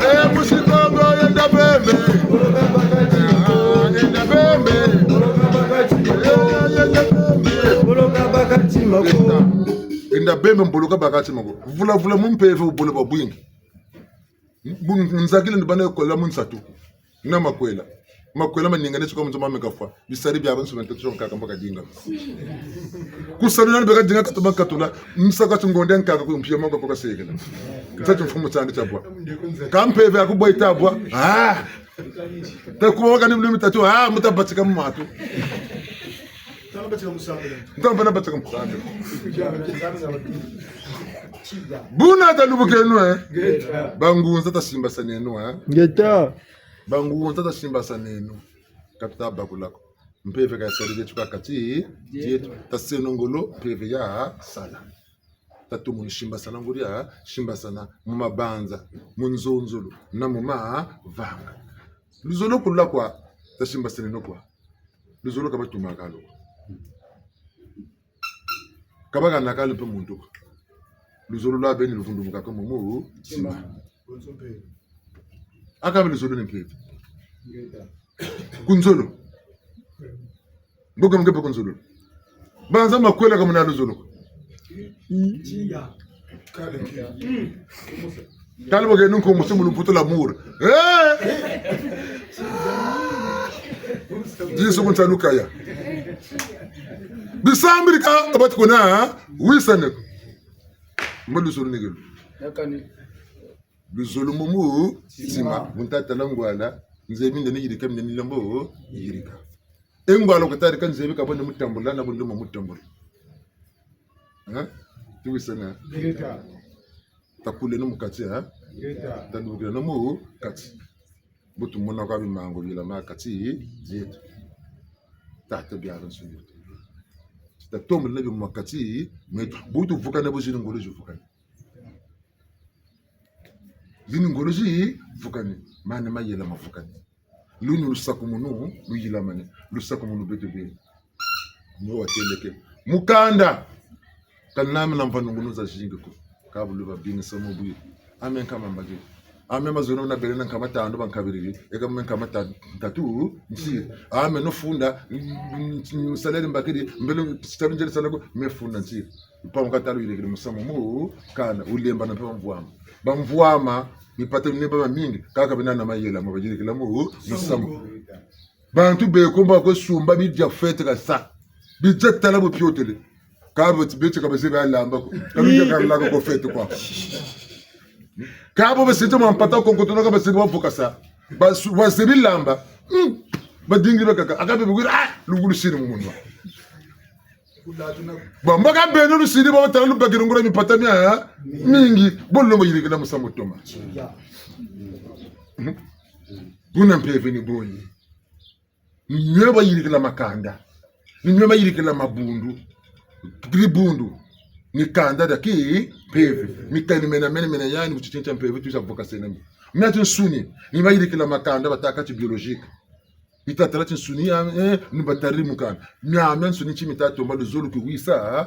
S1: bembe mboloka bakati mako vula mumpeve ubolo babwingi nzakile ndibana kola munsatu na makwela maningane tsuka munzo mame kafa bisari bya bansu mente tshonka kamba kadinga kusana nbe kadinga katuma katula msaka tsungonde nkaka ku mpia mako kwa sekela tsathu mfumo tsande tsabwa kampeve akubwa itabwa takuwa kani mlimi tatu mutabatsika mumatu Ndamba batsaka mkhanda buna talubukenu bangunza tasimba sanenu
S5: Ngeta.
S1: bangunza tasimba sanenu kapita bakulako mpeve ka sari yetu kakati yetu tasenongolo mpeve ya sala tatu munishimba sana nguria shimba sana mumabanza munzonzolo na muma vanga luzolo kulakwa tashimba sanenu kwa luzolo kabatuma kalo kabaga nakali pe muntu luzolo la beni lufundu mukaka mumu sima akabe luzolo nempepe kunzolo mboga mgepe kunzolo banza makwela kama na luzolo kale boge nunko musimu luputo l'amour Jesu kuntanukaya bisambirika abati kuna wisane mbulu zulu nigelu
S6: yakani
S1: luzulu mumu sima muntata langwala nzebinde nigirika mne nilambo yirika engwalo katari kan zebika bonne mutambula na bonne mutambula tuwisana
S4: Greta.
S1: takule no mukati
S4: Greta.
S1: tandubukira no mu kati butu mona kwa bimango bila makati zetu tata biara nsuyo tatombe na bimakati metu butu vukana bozini ngolo juvukana zini ngolo ji vukani mane mayela mavukani luni lusakumunu luyila mane lusakumunu betebe no wateleke mukanda kanami na mvanunguno za jinga ko kabulu babinga samo buyi amen kama mbage amen mazono na belena kama tando bankabiriri eka men kama tatu nsi amen no funda salary mbakiri mbele sitabinjele salako mefunda nsi pamu katalo ile kile musamo mu kana ulemba na pewa mvuama bamvuama nipate neba mingi kaka binana mayela mabajiri kila mu musamo bantu be komba ko sumba bi dia fete ka sa bi jetta la bo piotele kabo tibete kaba sebe alamba ko kaluja karla ko fete kwa kabo besite mo mpata ko kotono kaba sebe wafuka sa ba sebe lamba ba dingi bakaka akabe bugira lugulu siri mu munwa ba mbaga beno lu siri ba tala lu bagira ngura mi patamia mingi bollo mo yiri na musamo toma buna mpeve ni boni nyeba yiri kala makanda nyeba yiri kala mabundu gribundu ni kanda daki peve mikani mena yani kuchincha peve tu savuka senemi mnatu suni ni mayiri kila makanda batakati biologique itatala tin suni ni batari mukana nyamya suni chimitatu mbalo zulu kuwisa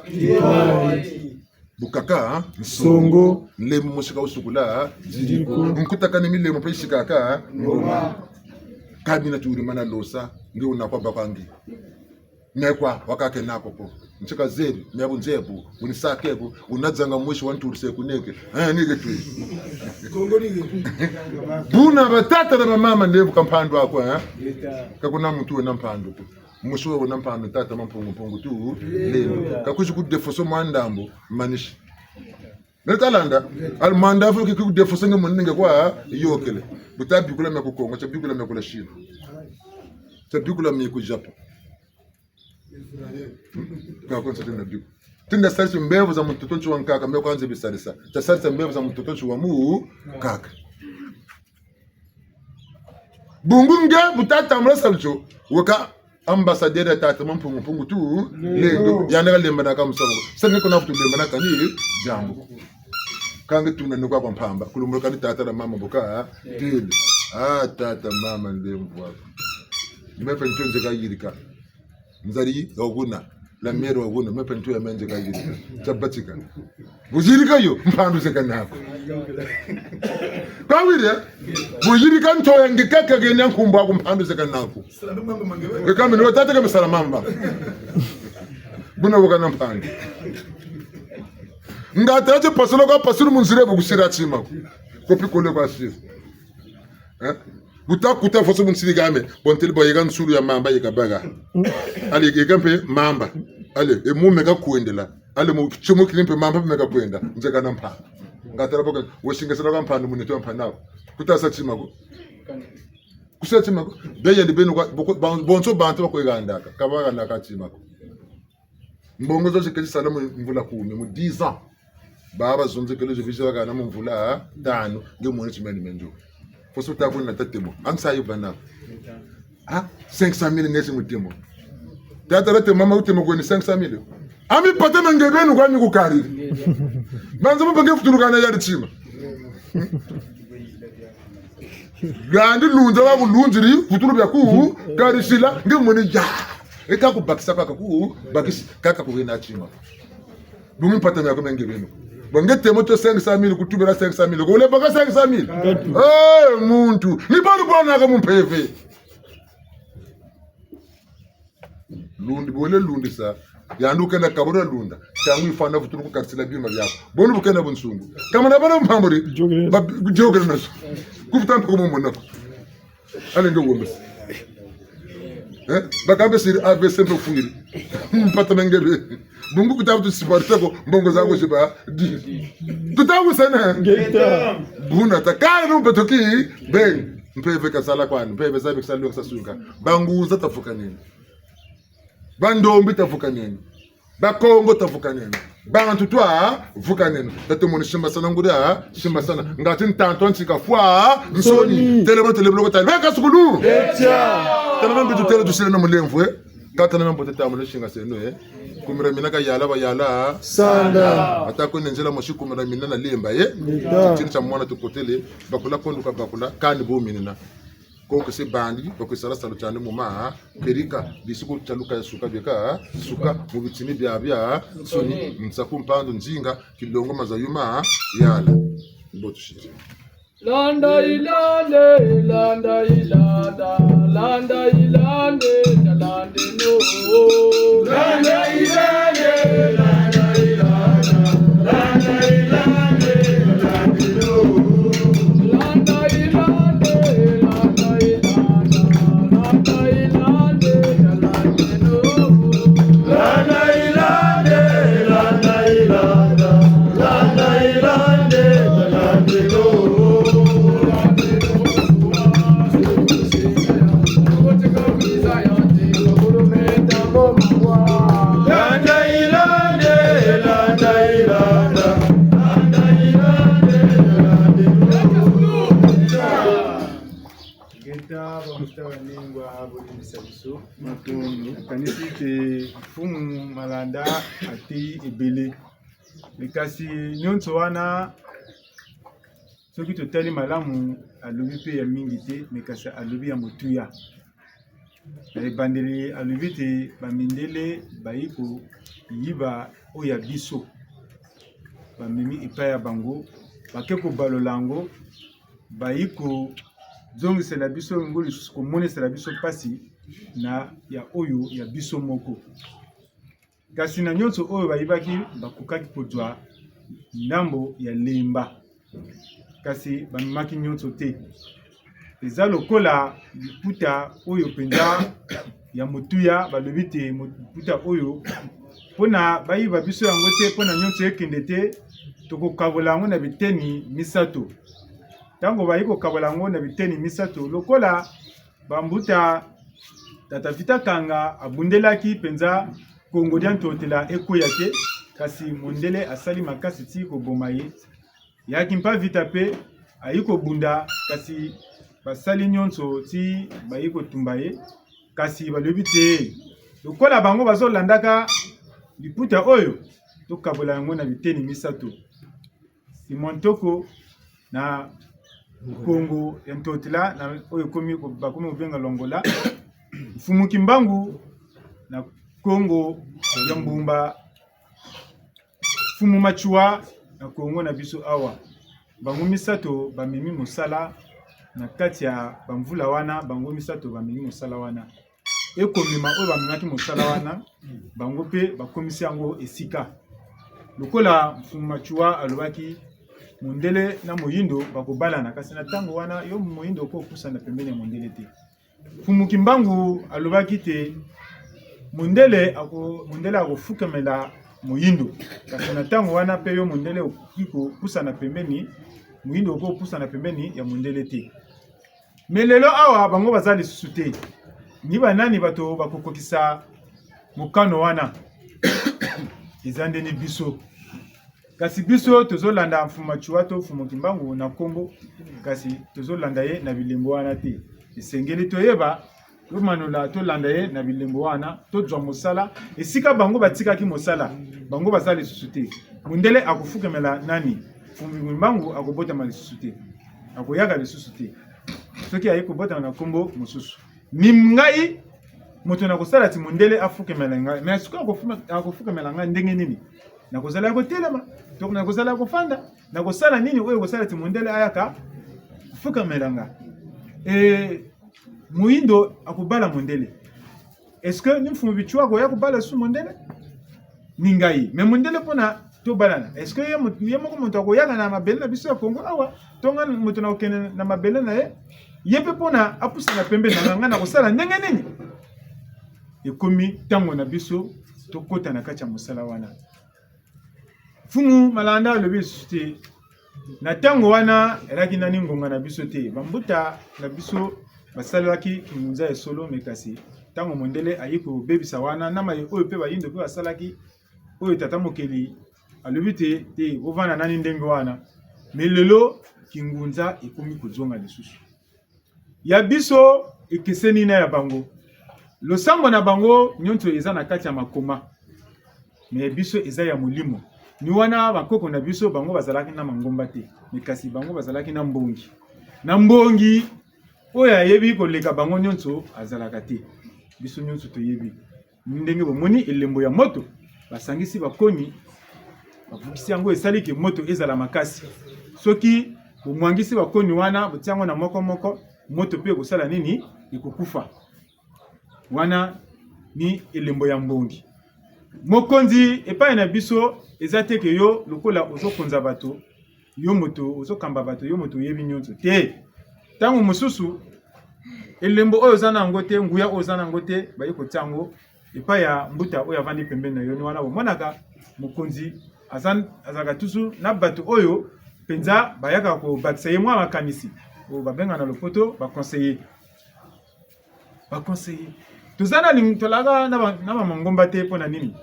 S1: bukaka
S5: Songo.
S1: lemu mushika usukula ziriko nkutaka ni milemo pe shikaka ngoma kabina turi mana losa ndio unakwamba kwangi nekwa wakake nako po nchika zeri nyabu nzebu unisakeko unadzanga mwisho wanturise kuneke nige tu
S4: Kongo nige.
S1: buna batata na mama ndevu kampando wako kakuna mtu we nampando tu mwisho we nampando tata mampungu tu leo kakushi kudefoso mwandambo manishi netalanda al mandafu ki kudefoso nge mninge kwa yokele butabikula mekukongo chabikula mekula shino chabikula meku japo kwa kwanza tena biku tinda sarisi mbevu za mtotonchi wa nkaka mbeo kwanza bisarisa ta sarisi mbevu za mtotonchi wa mu kaka bungunge butata mrasalcho waka ambassadeur tata mampungu tu lendo yana lemba na kamsongo sanga kuna futu lemba na kani jambo kange tuna nokwa kwa mpamba kulumbuka ni tata na mama boka tele tata mama ndemvu wako nimepe ntonje kayirika nzari oguna la mero oguna mepe ntu ya menje kayirika chabatika bujirika yo mpandu sekanako kawire bujirika nto yangekaka genya nkumba ku mpandu sekanako kama ni watata kama salamamba buna bokana mpandu ngata je pasolo kwa pasolo munzire bokusira chima kopi kole kwa sisi kuta foso munsiri game bontel boyega nsuru ya mamba yekabaga ali yekampe mamba ale emumeka kuendela ale mu chumo kilimpe mamba meka kuenda njeka nampa ngatara boka weshingesela kwa mpando munete wa mpanawo kutasa chima ko kusira chima ko beye ndibenu kwa bonso bantu bakwegandaka kabaga ndaka chima ko mbongo zo shikeli salamu mvula kumi mu 10 ans baba zonze kele je vise wakana mu mvula tano ngemone chimeni menjo foso ta kuna tatemo amsa yibana 500,000 ngesi mutemo tata rate mama utemo ko ni 500,000 ami patana ngebenu kwa mikukari banza mbange futurukana yari chima gandi lunza wa bulunziri futuru bya ku karishila ngemone ya eka kubakisa kaka ku bakisi kaka ku na chima bumi patana yako mengebenu bangete moto 500,000 kutubera 500,000 ko le baka 500,000 muntu ni bali bona ka mumpeve lundi bole lundi sa yanduka na kabura lunda tangu ifana futuru ku karsila bima byako bonu bukena bunsungu kama na bana mpamburi jogere naso kufutampa ko mumona ale ngo wombe bakambe siri ave sempre fungiri mpata mengebe bungu kutabu tusiporte ko mbongo zangu shiba tutawu sana
S5: Geta.
S1: buna takana no betoki ben mpeve kasala kwani mpeve zabe kasala kusasunga banguza tafuka nini bandombi tafuka nini bakongo tafuka nini bantu twa vuka nini tatomoni shimba sana nguda shimba sana ngati ntanto ntsika fwa nsoni telebro ko tali beka sukulu
S5: Echa.
S1: tana mbitu tele tusile na mulemvu katana mambo tata muleshinga seno kumira mina ka yala ba yala
S5: Sanda.
S1: atako nenjela moshi kumira mina na lemba
S5: Nita.
S1: chini cha mwana tukotele bakula konduka bakula kandi bo minina ko se bandi ko sala sala cyane mu ma kerika bisuko chaluka ya suka beka suka mu bitimi bya soni msaku mpando nzinga kilongo mazayuma yala mboto shiti
S6: Landa ilande, landa ilanda, landa ilande, landa no. Landa ilande, landa ilanda, landa ilande, landa no. Landa ilande, landa ilanda, landa ilande, landa no. Landa ilande, landa ilanda, landa ilande, landa no.
S4: Geta bamustawa ningwa abo misabiso matondo kanisi te fumu malanda ati ebele likasi nyonso wana soki totali malamu alobi pe ya mingi te mekasi alobi ya motuya na ebandeli alobi te bamindele bayiko yiba oya biso bamemi epai ya bango bake kobalola yango bayiko zongisela biso ngo lisusu komonesela biso pasi na ya oyo ya biso moko kasi na nyonso oyo bayibaki bakokaki kozwa ndambo ya lemba kasi bamemaki nyonso te eza lokola liputa oyo mpenza ya motuya balobi te liputa oyo mpona bayiba biso yango te mpona nyonso ekende te tokokabola yango na biteni misato tango bayi kokabola yango na biteni misato lokola bambuta tata Vita Kanga abundelaki penza Kongo dia ntotela ekoya te kasi mondele asali makasi ti koboma ye yaki mpa Vita pe ayi kobunda kasi basali nyonso ti bayi kotumba ye kasi balobi te lokola bango bazolandaka liputa oyo tokabola yango na biteni misato Simon Toko na Kongo ya ntotela na oyo komi bakomi obenga longola Mfumuki Mbangu na Kongo ya Mbumba Fumu Machua na Kongo na biso awa bango misato bamemi mosala na kati ya bamvula wana bango misato bamemi mosala wana ekomema oyo bamemaki mosala wana bango pe bakomisi yango esika lokola mfumachua alobaki mundele na moyindo bakobalana kasi na tango wana yo moyindo ko kusana pembeni ya mundele te. Fumukimbangu alobaki te mundele akofukemela moyindo kasi na tango wana pe yo mundele okiko kusana pembeni moyindo ko kusana pembeni ya mundele te. Melelo awa bango bazali lisusu te. Ni banani bato bakokokisa mukano wana izande ni biso kasi biso tozolanda mfumachua to mfumukimbangu na kombo kasi tozolanda ye na bilembo wana te esengeli toyeba yomanula tolanda ye na bilembo wana tozwa mosala esika bango batikaki mosala bango bazali lisusu te mundele akofukemela nani mfumukimbangu akobotama lisusu te akoyaka lisusu te soki ayi kobotama na kombo mosusu ni ngai moto na kosala ti mundele afukemela ngai mais soki akofukemela ngai ndenge nini na kozala kotelema to na kozala kofanda na kosala nini oyo kosala ti mundele ayaka fukemela ngai muindo akubala mundele est-ce que ni mfumu bichwa ko yakubala su mundele ni ngai mais mundele pona to balana est-ce que yemo ko moto ko yaka na mabele na biso ya Kongo awa tonga moto na okene na mabele na ye yepe pona apusa na pembe na nganga na kosala ndenge nini ekomi tango na biso tokota na kati ya mosala wana fumu malanda lobi te na tango wana elaki nani ngonga na biso te bambuta na biso basalaki kimunza ya solo mekasi tango mondele ayiko bebisa wana na mai oyo pe bayindo pe basalaki oyo tata mokeli alobi te ovana nani ndenge wana melelo kingunza ekomi kozonga lisusu ya biso ekeseni na ya bango losambo na bango nyonso eza na kati ya makoma me biso eza ya molimo ni wana bakoko na biso bango bazalaki na mangomba te mikasi bango bazalaki na mbongi oyo ayebi koleka bango nyonso azalaka te biso nyonso toyebi ndenge bomoni elembo ya moto basangisi bakoni bavukisi yango esaliki moto ezala makasi soki bomwangisi bakoni wana botiango na moko moto pe kosala nini ikokufa wana ni elembo ya mbongi mokonzi epai na biso eza te ke yo lokola ozokonza bato yo moto ozokamba bato yo moto yebi nyonso te tango mosusu elembo oyo zana ngo te nguya oyo zana ngo te bayi kotiango epai ya mbuta oyo avandi pembeni na yo ni wana bomonaka mokonzi azaka tusu na bato oyo penza bayaka ko bakisa ye mwa makanisi o babenga na lopoto ba conseiller tozana tolaga na mangomba te pona nini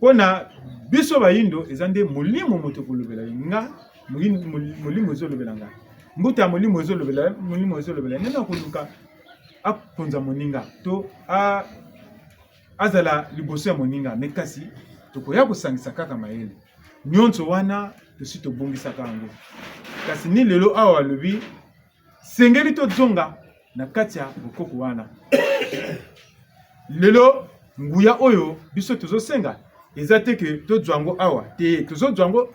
S4: pona biso bayindo ezande molimo moto kolobela nga molimo ezolobela nga mbuta molimo ezolobela nena koluka akonza moninga to azala liboso ya moninga mekasi tokoya kosangisa kaka mayele nyonso wana tosi tobongisaka yango kasi ni lelo awa lobi sengeli tozonga na kati ya bokoko wana lelo nguya oyo biso tozosenga eza te ke tozwango awa te tozozwango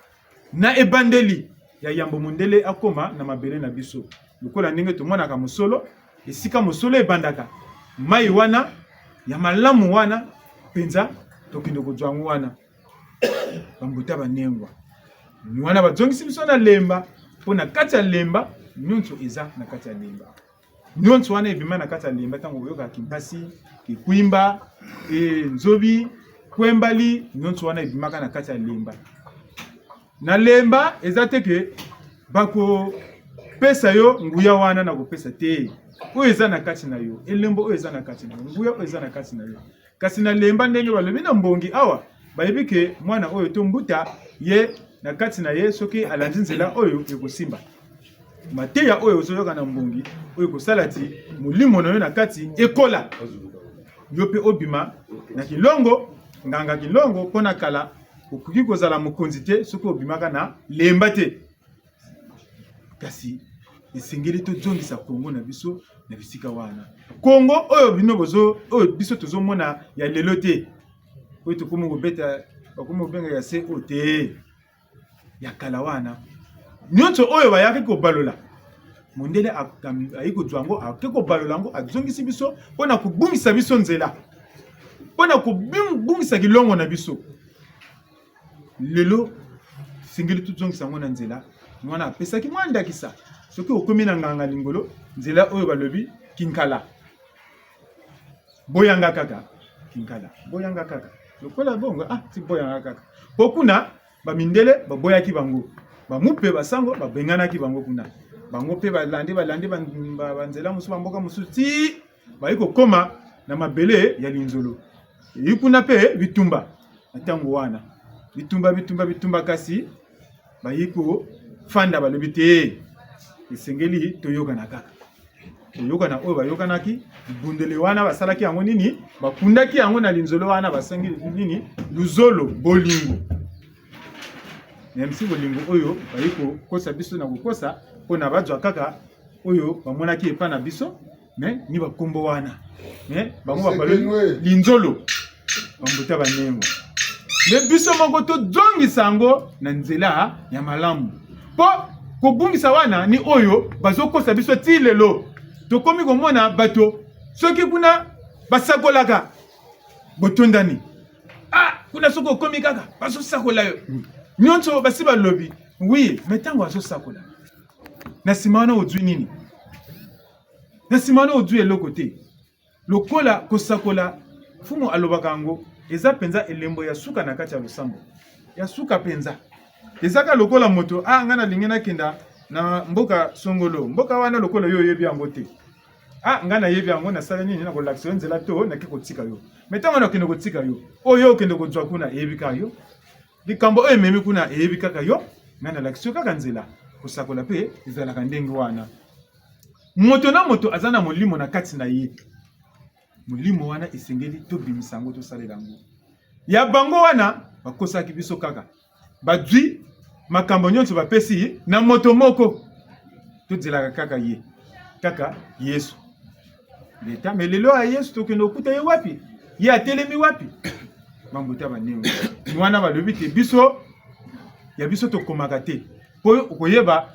S4: na ebandeli ya yambo mundele akoma na mabele na biso lokola ndenge tomonaka mosolo esika mosolo ebandaka mai wana ya malamu wana penza tokende kozwango wana bambuta banengwa wana bazongisi biso na lemba mpona kati ya lemba nyonso eza na kati ya lemba nyonso wana ebima na kati ya lemba tango oyoka kimpasi kikwimba nzobi kwembali nyonso wana ebimaka na kati ya lemba na lemba eza te ke bako pesa yo nguya wana na kopesa te oyo eza na kati na yo elembo oyo eza na kati na yo nguya oyo eza na kati na yo kasi na lemba ndenge balobi na mbongi awa bayebi ke mwana oyo to mbuta ye na kati na ye soki alandi nzela oyo ekosimba mateya oyo ozoyoka na mbongi oyo kosala ti molimo na yo na kati ekola yo pe obima na kilongo nganga kilongo mpona kala okoki kozala mokonzi te soki obimaka na lemba te kasi esengeli tozongisa Kongo na biso na bisika wana Kongo oyo bino oyo biso tozomona ya lelo te oyo tokomi kobeta bakomi kobenga ya se o te ya kala wana nyonso oyo bayaki kobalola mondele ayi kozwango akeki kobalola ngo azongisi biso mpona kobungisa biso nzela mpona kobungisa kilongo na biso lelo singeli tuzongisa ngo na nzela mwana apesaki mwanda kisa soki okomi na nganga lingolo nzela oyo balobi kinkala boyanga kaka kinkala boyanga kaka lokola bongo ti boyanga kaka pokuna bamindele baboyaki bango bamupe basango babenganaki bango kuna bango pe balandi banzela musu bamboka musu ti bayiko koma na mabele ya linzolo yikuna pe bitumba atango wana bitumba kasi bayiko fanda balobi te esengeli toyoka na kaka toyoka na oyo bayokanaki bundele wana basalaki yango nini bakundaki yango na linzolo wana basengi nini luzolo bolingo nemsi bolingo oyo bayiko kosa biso na kokosa pona bazwa kaka oyo bamonaki epa na biso mais ni bakombo wana mais bango balobi linzolo bambuta banengo mais biso moko tozongisa yango na nzela ya malamu po kobungisa wana ni oyo bazokosa biso ti lelo tokomi komona bato soki kuna basakolaka botondani kuna soko okomi kaka bazosakola yo nyonso basi balobi oui mais ntango azosakola na nsima wana ozwi nini na nsima wana ozwi eloko te lokola kosakola fumu alobaka yango eza penza elembo ya suka na kati ya losambo ya suka penza ezaka lokola moto nga nalingi nakenda na mboka songolo mboka wana lokola yo yebi yango te nga na yebi yango nasala nini na kolakisa yo nzela to nake kotika yo mais ntango nakende kotika yo oyo okende kozwa kuna eyebi kaka yo likambo oyo ememi kuna eyebi kaka yo nga nalakisa yo kaka nzela kosakola mpe ezalaka ndenge wana moto na moto aza na molimo na kati na ye molimo wana esengeli tobimisa yango tosalela yango ya bango wana bakosaki biso kaka badwi makambo nyonso bapesi na moto moko tozelaka kaka ye kaka Yesu leta mais lelo ya Yesu tokende okuta ye wapi ye atelemi wapi bambuta banengo mwana balobi te biso ya biso tokomaka te po koyeba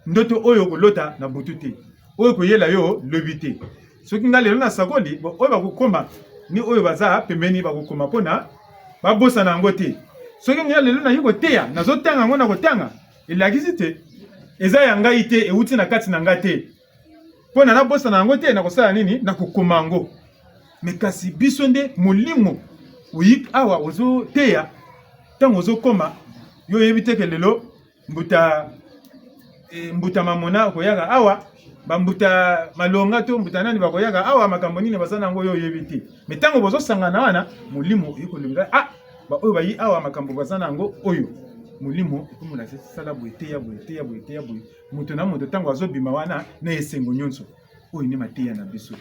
S4: ndoto oyo kolota na butu te oyo koyela yo lobi te soki nga lelo na sakoli oyo bakokoma ni oyo baza pembeni bakokoma mpona babosana yango te soki nga lelo nayi koteya nazotanga yango na kotanga elakisi te eza ya ngai te euti na kati na nga te mpona nabosana yango te nakosala nini nakokoma yango me kasi biso nde molimo oyi awa ozoteya ntango ozokoma yo oyebi teke lelo mbuta mamona koyaka awa bambuta malonga to mbuta nani bakoyaka awa makambo nini basana yango yo oyebi te me ntango bozosangana wana molimo oyi kolobela oyo bayi awa makambo basana yango oyo molimo ekomona sala boeteya moto na moto ntango azobima wana na esengo nyonso oyo nde mateya na biso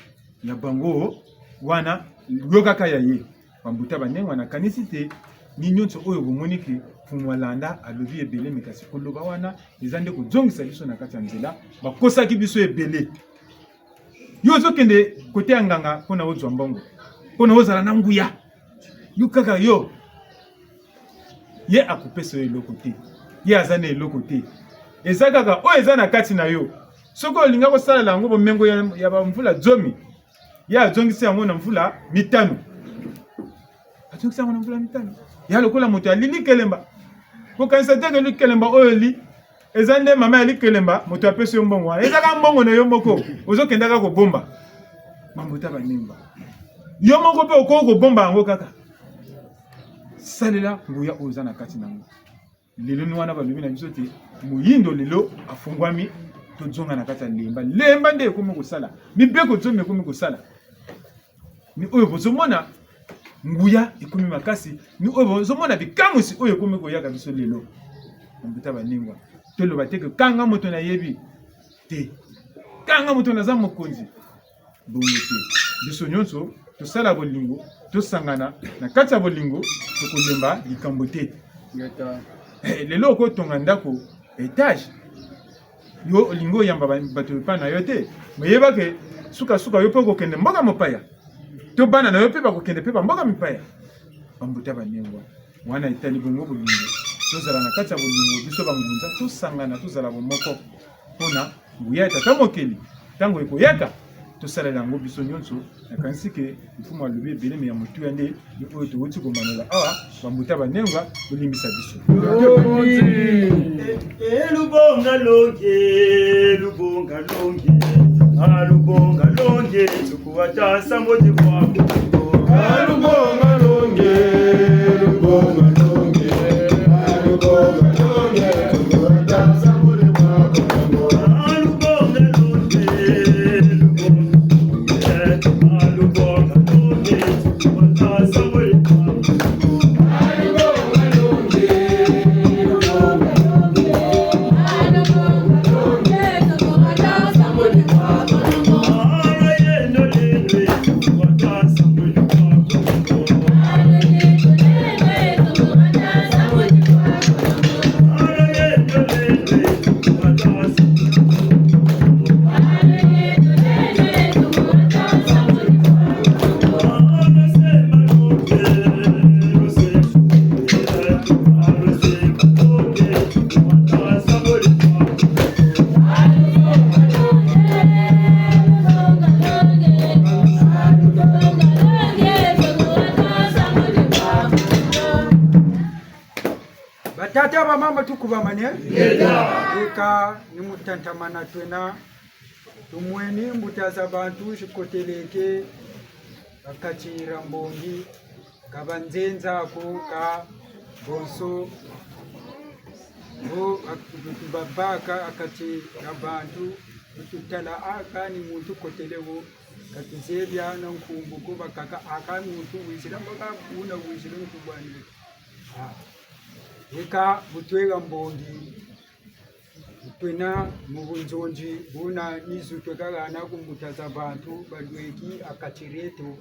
S4: ya bango wana yo kaka ya ye bambuta banengo wana kanisi te ni nyonso oyo bomoniki fumu alanda alobi ebele me kasi koloba wana eza nde kozongisa biso na kati ya nzela bakosaki biso ebele yo ozokende kote ya nganga mpona ozwa mbongo mpona ozala na nguya yo kaka yo ye akopesa yo eloko te ye aza na eloko te eza kaka oyo eza na kati na yo soki olinga kosalela yango bomengo ya bamvula 10 ye azongisi yango na mvula 5 azongisi yango na mvula 5 ya lokola moto alili kelemba kokanisa teke li kelemba oyo li eza nde mama ya li kelemba moto apesi yo mbongo wana ezaka mbongo na yo moko ozokendaka kobomba bambuta banimba yo moko mpe okoko kobomba yango kaka salela nguya oyo eza na kati nango lelo ni wana balobi na biso te moyindo lelo afungwami tozonga na kati ya lemba nde ekomi kosala mibeko zomi ekomi kosala ni oyo bozomona nguya ekomi makasi ni oyo bozomona bikamusi oyo ekomi koyaka biso lelo bambuta baningwa toloba te ke kanga moto nayebi te kanga moto naza mokonzi bongo te biso nyonso tosala bolingo tosangana na kati ya bolingo tokolemba likambo te lelo okotonga ndako etage yo olingo oyamba bato epa na yo te meyebake suka yo mpe okokende mboka mopaya to bana na yo mpe bakokende mpe bamboka mipaya bambuta banengwa wana etali bongo bolingo tozala na kati ya bolingo biso bangunza tosangana tozala bomoko mpona nguya etata mokeli ntango ekoyaka tosala yango biso nyonso nakanisi ke mfumu alobi ebele me ya motuya nde ye oyo towuti komanola awa bambuta banengwa tolimbisa biso
S2: lubonga longe lubonga longe lubonga longe tukuwata samboji kwako
S5: Lubonga longe, lubonga longe, lubonga longe, tukuwata samboji kwako.
S2: lubonga longe lubonga longe tukuwata samboji kwako
S3: batata bamama tukubamanye eka nimutantamana twena tumweni mbutaza bantu shikoteleke bakachira mbongi kabanzenzako ka bonso bo babaka akati abantu tutala aka ni muntu kotelewo katizebya na nkumbuko bakaka aka muntu wishira mbaka una wishira nkubani eka butwega mbongi twena mubunjonji buna nizu twekagana kumbutaza bantu badweki akachireto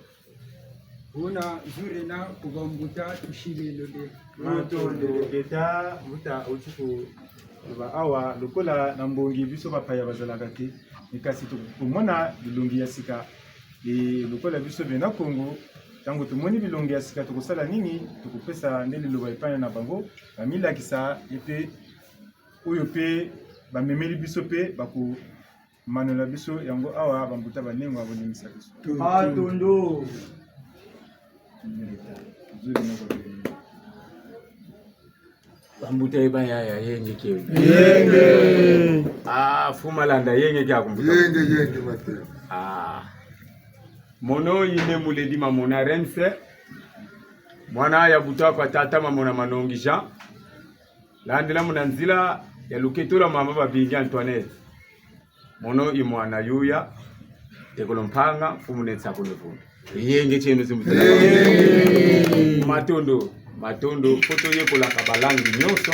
S3: buna zurena kubambuta tushibelode
S4: matondo eta muta otiku ba awa lokola na mbongi biso bapaya bazalaka te mikasi tukomona bilongi ya sika lokola biso bena Kongo tango tumoni bilongi ya sika tukosala nini tukupesa ndeli loba ipana na bango bamilakisa epe oyo pe bamemeli biso pe baku manola biso yango awa bambuta banengo abolimisa biso
S2: atondo
S8: bambuta ebaya ya yenge ke
S5: Yenge.
S8: fumalanda yenge ke akumbuta
S1: yenge mate
S8: mono yine muledi mamona rense mwana ya buta kwa tata mamona manongisha landela munanzila ya luketola mama babingi Antoinette mono imwana yuya tekolompanga fumunetsa kunefu yenge chenu zimuzela matondo foto yekola kabalangi nyoso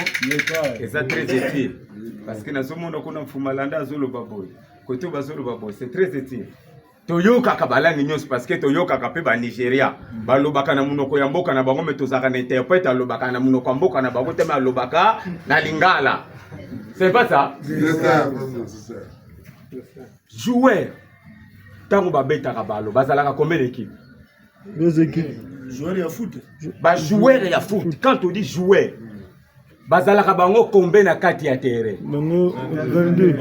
S8: eza très utile parce que nazomono kuna mfumalanda azolo baboy koto bazolo baboy c'est très utile toyoka kabalangi nyoso parce que toyoka kape ba Nigeria balobaka na munoko ya mboka na bango metozaka na interprète alobaka na munoko ya mboka na bango tema alobaka na lingala c'est pas ça joueur tango babeta kabalo bazalaka combien d'équipes
S5: 2 équipes.
S7: Joueur de foot.
S8: Joueur ya foot. Quand on dit joueur, bazalaka bango combien na kati ya terrain?
S5: Bango 22.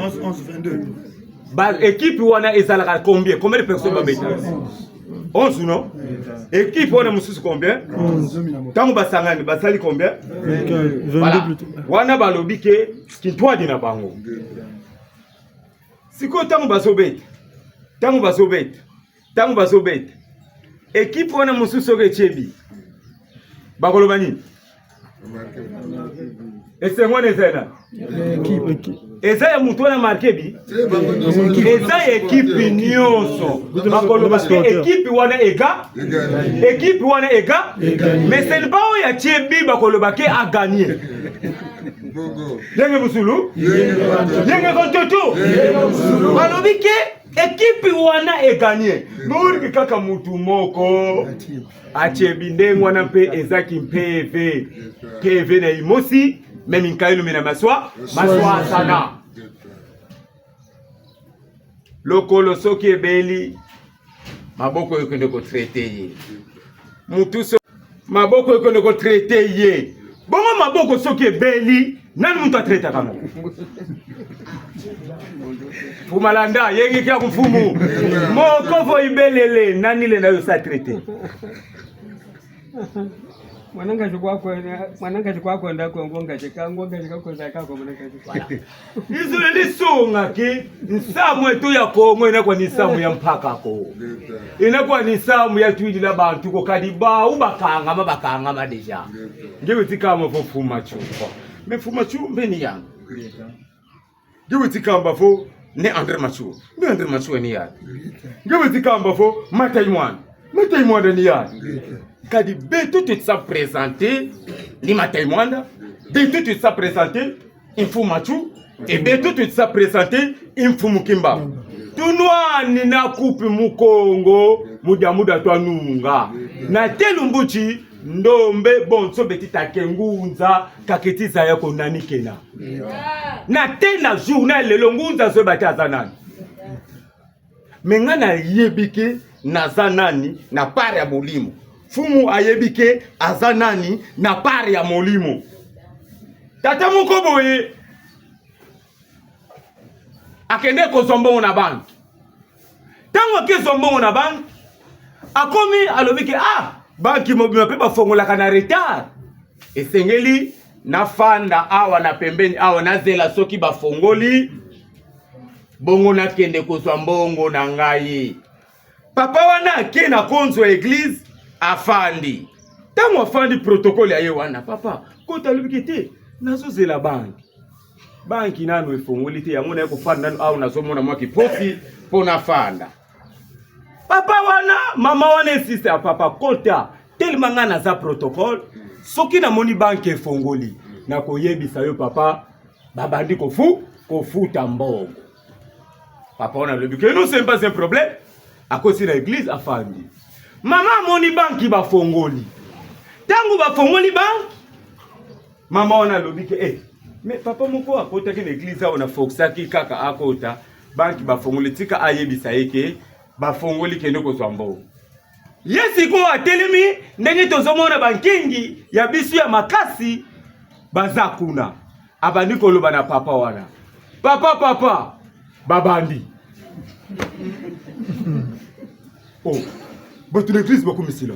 S7: 11-22.
S8: Équipe wana ezalaka combien? Combien de personnes babeta? 11 non? Équipe wana mususu combien?
S5: 11.
S8: Tango basangani basali combien?
S5: 22 plutôt.
S8: Wana balobi ke kitwadi na bango. Siko tango bazobeta. Équipe wana mususu ke chebi. Bakoloba nini? Esengone zena.
S5: Équipe.
S8: Eza ya mutu wana marqué bi. Eza équipe nyonso. Bakoloba ke équipe wana ega. Équipe wana ega. Mais c'est le bao ya chebi bakoloba ke a gagné. Yenge musulu? Yenge kontoto? Balobi ke équipe wana e gagné. Nuri kaka mutu moko. Achebi ndengo wana mpe ezaki PV na imosi memi nkailu mina maswa sana. Lokolo soki ebeli maboko yokende ko traiter ye. Mutu so maboko yokende ko traiter ye. Bongo maboko soki ebeli nani mutu a traiter kama? Fumalanda yengi kia kumfumu moko ibelele nani le nayo sa traité
S6: Mwananga chukwa kwenda kwa ngonga chikako zakako mwananga chukwa.
S8: Izo ndi songa ki nsamu etu ya Kongo inakuwa ni nsamu ya mpaka ko. Inakuwa ni nsamu ya twidi la bantu ko kadiba ubakanga deja. Ngewe tikama fo fuma chuko. Me fuma chu mbeni yangu. Ngewe tikamba fo ne Andre Machu. Me Andre Machu ni ya. Ngewe tikamba fo Mataimwan ni ya. Kadi beto tu sa présenté ni Mataimwanda, beto tu sa présenté Infumachu et beto tu sa présenté Infumukimba. Tunwani na kupi mukongo muda twanunga. Na telumbuchi ndombe bonso betita kengunza kaketiza yako nani kena. Na tena journal lelo ngunza zo bataza nani. Mengana yebike na zanani na pare ya molimo. Fumu ayebike azanani na pare ya molimo. Tata mukoboye akende ko zombongo na banki. Tango ke zombongo na banki akomi alobike banki mobima pe bafongola kana retard. Esengeli na fanda awa na pembeni awa na zela soki bafongoli bongo na kende ko zombongo na ngai. Papa wana ke na konzo église afandi. Tango afandi protocole ya yewana papa kota lubikite nazo zela banki. Banki nanu efongoli te yango na yako fanda nanu au nazomona mwaki profi pona fanda. Papa wana mama wana insiste a papa kota tellement ngana za protocole soki na moni banki efongoli na koyebisa yo papa babandi kofuta mbongo. Papa wana lubike non c'est pas un problème à cause de l'église afandi. Mama moni banki bafongoli. Tangu bafongoli banki mama wana lobike mais papa moko akota ke l'église ona foksaki kaka akota banki bafongoli tika ayebisa yeke bafongoli kende ko zwambo. Yesi ko atelemi ndenge tozomona bankingi ya bisu ya makasi bazakuna. Abandi koloba na papa wana. Papa babandi. But l'église beaucoup misila.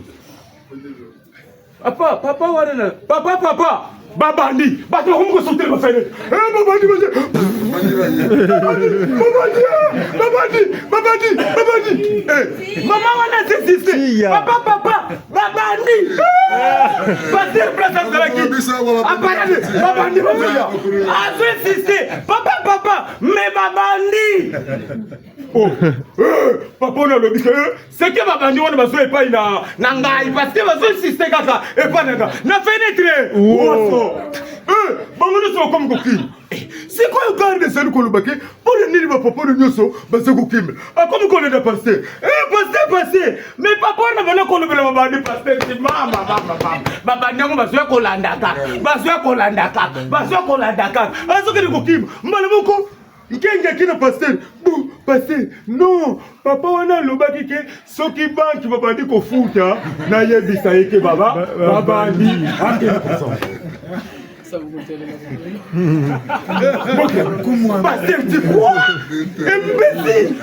S8: Papa wana papa babandi bato ko sauter ma fenêtre. Babandi mama wana c'est papa babandi passer place de la qui babandi papa mais babandi papa on a le dit c'est que babandi wana bazo epai na ngai parce que bazo insister kaka epai na fenêtre bangono so comme kokini c'est quoi le garde de celui qu'on le baquet pour le nid papa de nyoso bazo kokimbe comme qu'on est pasteur pasteur mais papa na bana ko le babandi pasteur mama baba nyango bazo kolandaka azo ke kokimbe mbala moko Nkenga kina pasteur non papa wana lobaki ke soki banki babandi kofuta na yebisa yeke babandi akena kosa. Pasteur, tu quoi? Imbécile!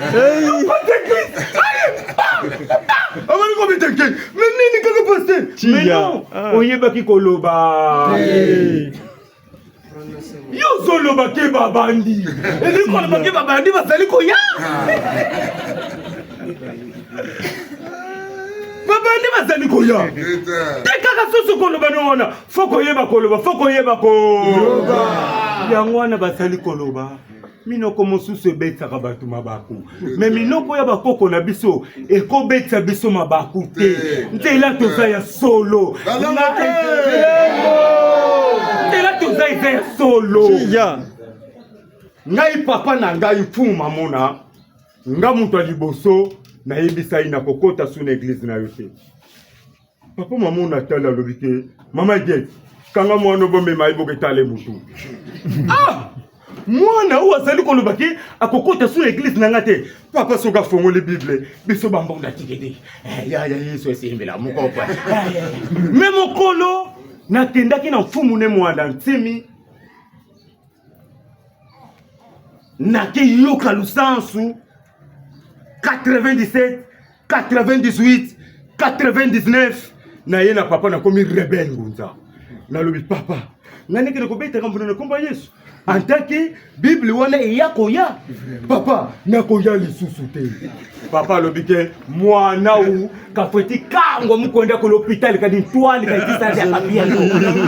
S8: Mais non! Oyebaki koloba! Yo solo bake babandi. Ezi kwa bake babandi basali koya. Babandi basali koya. Tekaka soso koloba nona. Foko yeba koloba. Yangwana basali koloba. Minoko mosusu betsa kabatu mabaku. Mais minoko ya bakoko na biso eko betsa biso mabaku te. Ntela toza ya solo. Tela solo. Ngai papa na ngai fuma mona. Nga mutu liboso na yebisa ina kokota su na église na yote. Papa mamona tala lobike. Mama get. Kanga mwana bombe maiboke tale mutu. Mwana uwa sali kolobaki akokota su église na ngate. Papa soka fongoli Bible. Biso bambonda tikede. Ya Yesu esimbela mukopa. Memo kolo na tendaki na mfumu ne mwanda ntimi naki yoka lusansu 97 98 99 na ye na papa nakomi rebelle ngunza nalobi papa ngani kene kobeta kambo na komba Yesu antaki Bible wana eyakoya papa nakoya lisusu te papa alobi ke mwana u kafeti kango mukonda ko l'hôpital kadi twali kadi tisanja kapia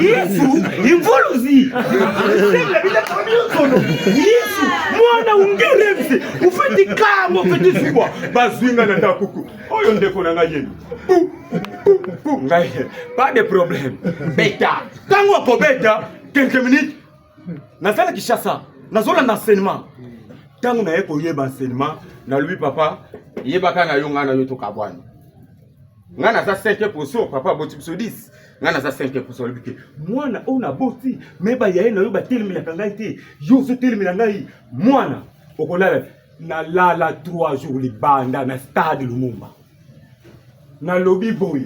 S8: Yesu imvoluzi sema bila kamiono Yesu mwana ungeremse ufeti kango feti sibwa bazinga na ndakuku oyo ndeko na ngayeni ngai pas de problème beta tango ko beta quelques minutes nazala Kishasa nazola na enseignement tango na yeko yeba enseignement na lui papa yeba kana yo ngana yo to kabwana ngana za 5% papa boti biso 10 ngana za 5% libike mwana ona boti meba yaye na yo batelemi la kangai te yo zo telemi la ngai mwana okolala na lala 3 jours libanda na stade Lumumba na lobi boy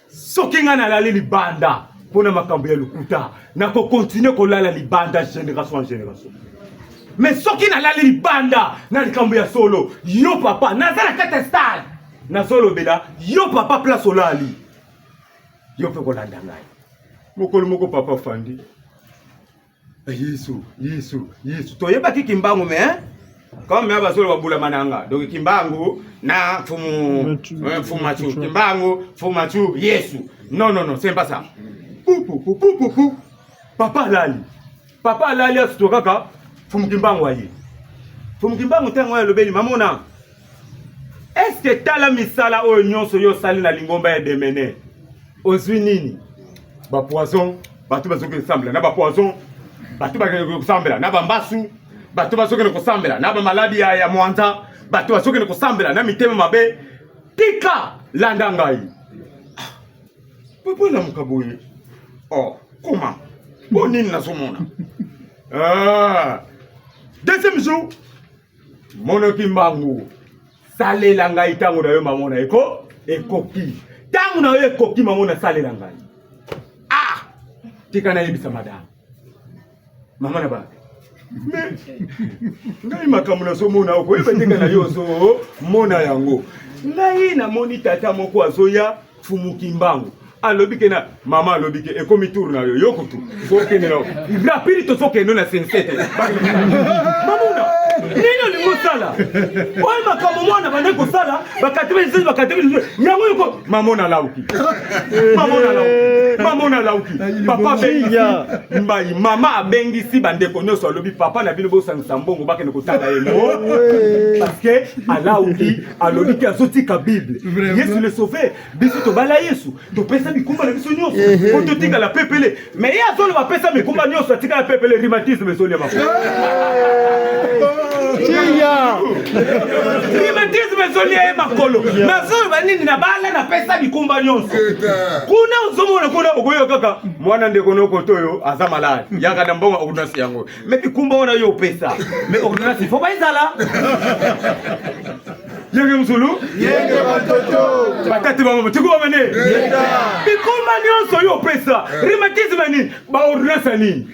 S8: soki ngana lali libanda pona makambo ya lukuta na ko continuer ko lala libanda génération en génération mais soki na lali libanda na likambo ya solo yo papa nazala kata stade na solo bela yo papa place olali yo pe ko landa ngai mokolo moko papa fandi Yesu to yeba kiki mbangu me comme ya basolo babula mananga donc kimbangu na fumu machu kimbangu fumu machu Yesu non c'est pas ça papa lali asitokaka fumu kimbangu aye fumu kimbangu tango ya lobeli mamona est-ce que tala misala oyo nyonso yo sali na lingomba ya demene ozwi nini ba poison batu bazoke ensemble na ba poison batu bazoke ensemble na ba mbasu batu bazoke ensemble na ba maladi ya mwanza batu bazoke ensemble na mitema mabe tika landa ngai popo na mukaboye oh comment bonini na somona deuxième jour mono kimbangu salela ngai tango na yo mamona ekoki tango na yo ekoki mamona salela ngai tika na yebisa madame mama na ba ngai makambo na so mona oko yeba tika na yo so mona yango ngai na moni tata moko azoya fumuki mbangu alobi ke na mama alobi ke ekomi tour na yo yokutu soke ne no rapide to soke no na sensete mamuna nino lingo sala oy makambo mwana bande ko sala bakatebe nyango yuko mamona lauki papa benga mbai mama abengisi bande ko nyoso alobi papa na bino bosangisa mbongo bakene ko tala yemo parce que alauki alobi ke azotika Bible Yesu le sauver biso to bala Yesu to pesa mikumba na biso nyoso ko to tika la pepele mais ya zolo ba pesa mikumba nyoso tika la pepele rhumatisme soli ma rhumatisme soli ya makolo na zolo banini na bala na pesa mikumba nyoso kuna uzomona kuna okoyo kaka mwana ndeko noko toyo aza malade yaka na mbonga ordonnance yango mais mikumba ona yo pesa mais ordonnance il faut pas izala yenge mzulu yenge batoto batati bamama tiko bamane mikumba nyonso yo pesa rhumatisme ni ba ordonnance nini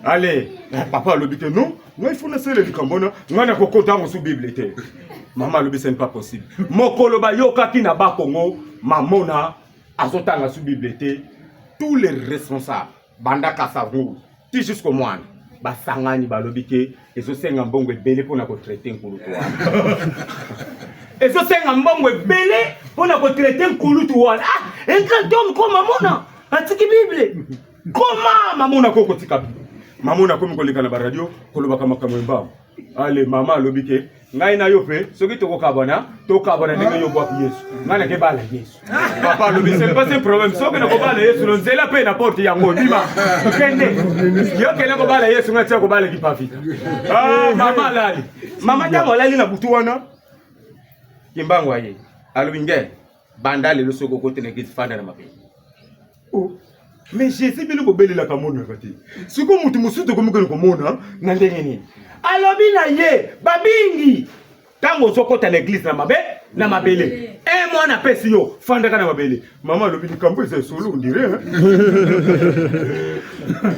S8: allez papa lobite non il faut laisser le likambona ngana kokota ngo su Bible te mama lobi c'est pas possible mokolo ba yoka kina ba Kongo mamona azotanga su Bible te tous les responsables banda kasavu ti jusqu'au moine basangani balobi ke ezosenga mbongo ebele pona ko traiter nkulutu wana ezosenga mbongo ebele pona ko traiter nkulutu wana un grand homme comme mamona atiki Bible comment mamona koko tika Bible mamona komi koleka na ba radio kolobaka makambo mbamo ale mama alobi ke ngai na yo pe soki tokokabana ndenge yo bwa Yesu ngana ke bala Yesu papa alobi c'est pas un problème soki na ko bala Yesu no nzela pe na porte yango ndima kende yo kele ko bala Yesu ngati ko bala kipafita mama lali mama tango lali na butu wana kimbango aye alobi nge bandale lo soko kote na kifanda na mabe mais Jésus bino ko belela ka mona kati siko mutu musuto ko mukelo ko mona na ndenge nini alobi na ye babingi tango sokota na église na mabele mwana pesi yo fanda kana mabele mama alobi likambo eza solo on dirait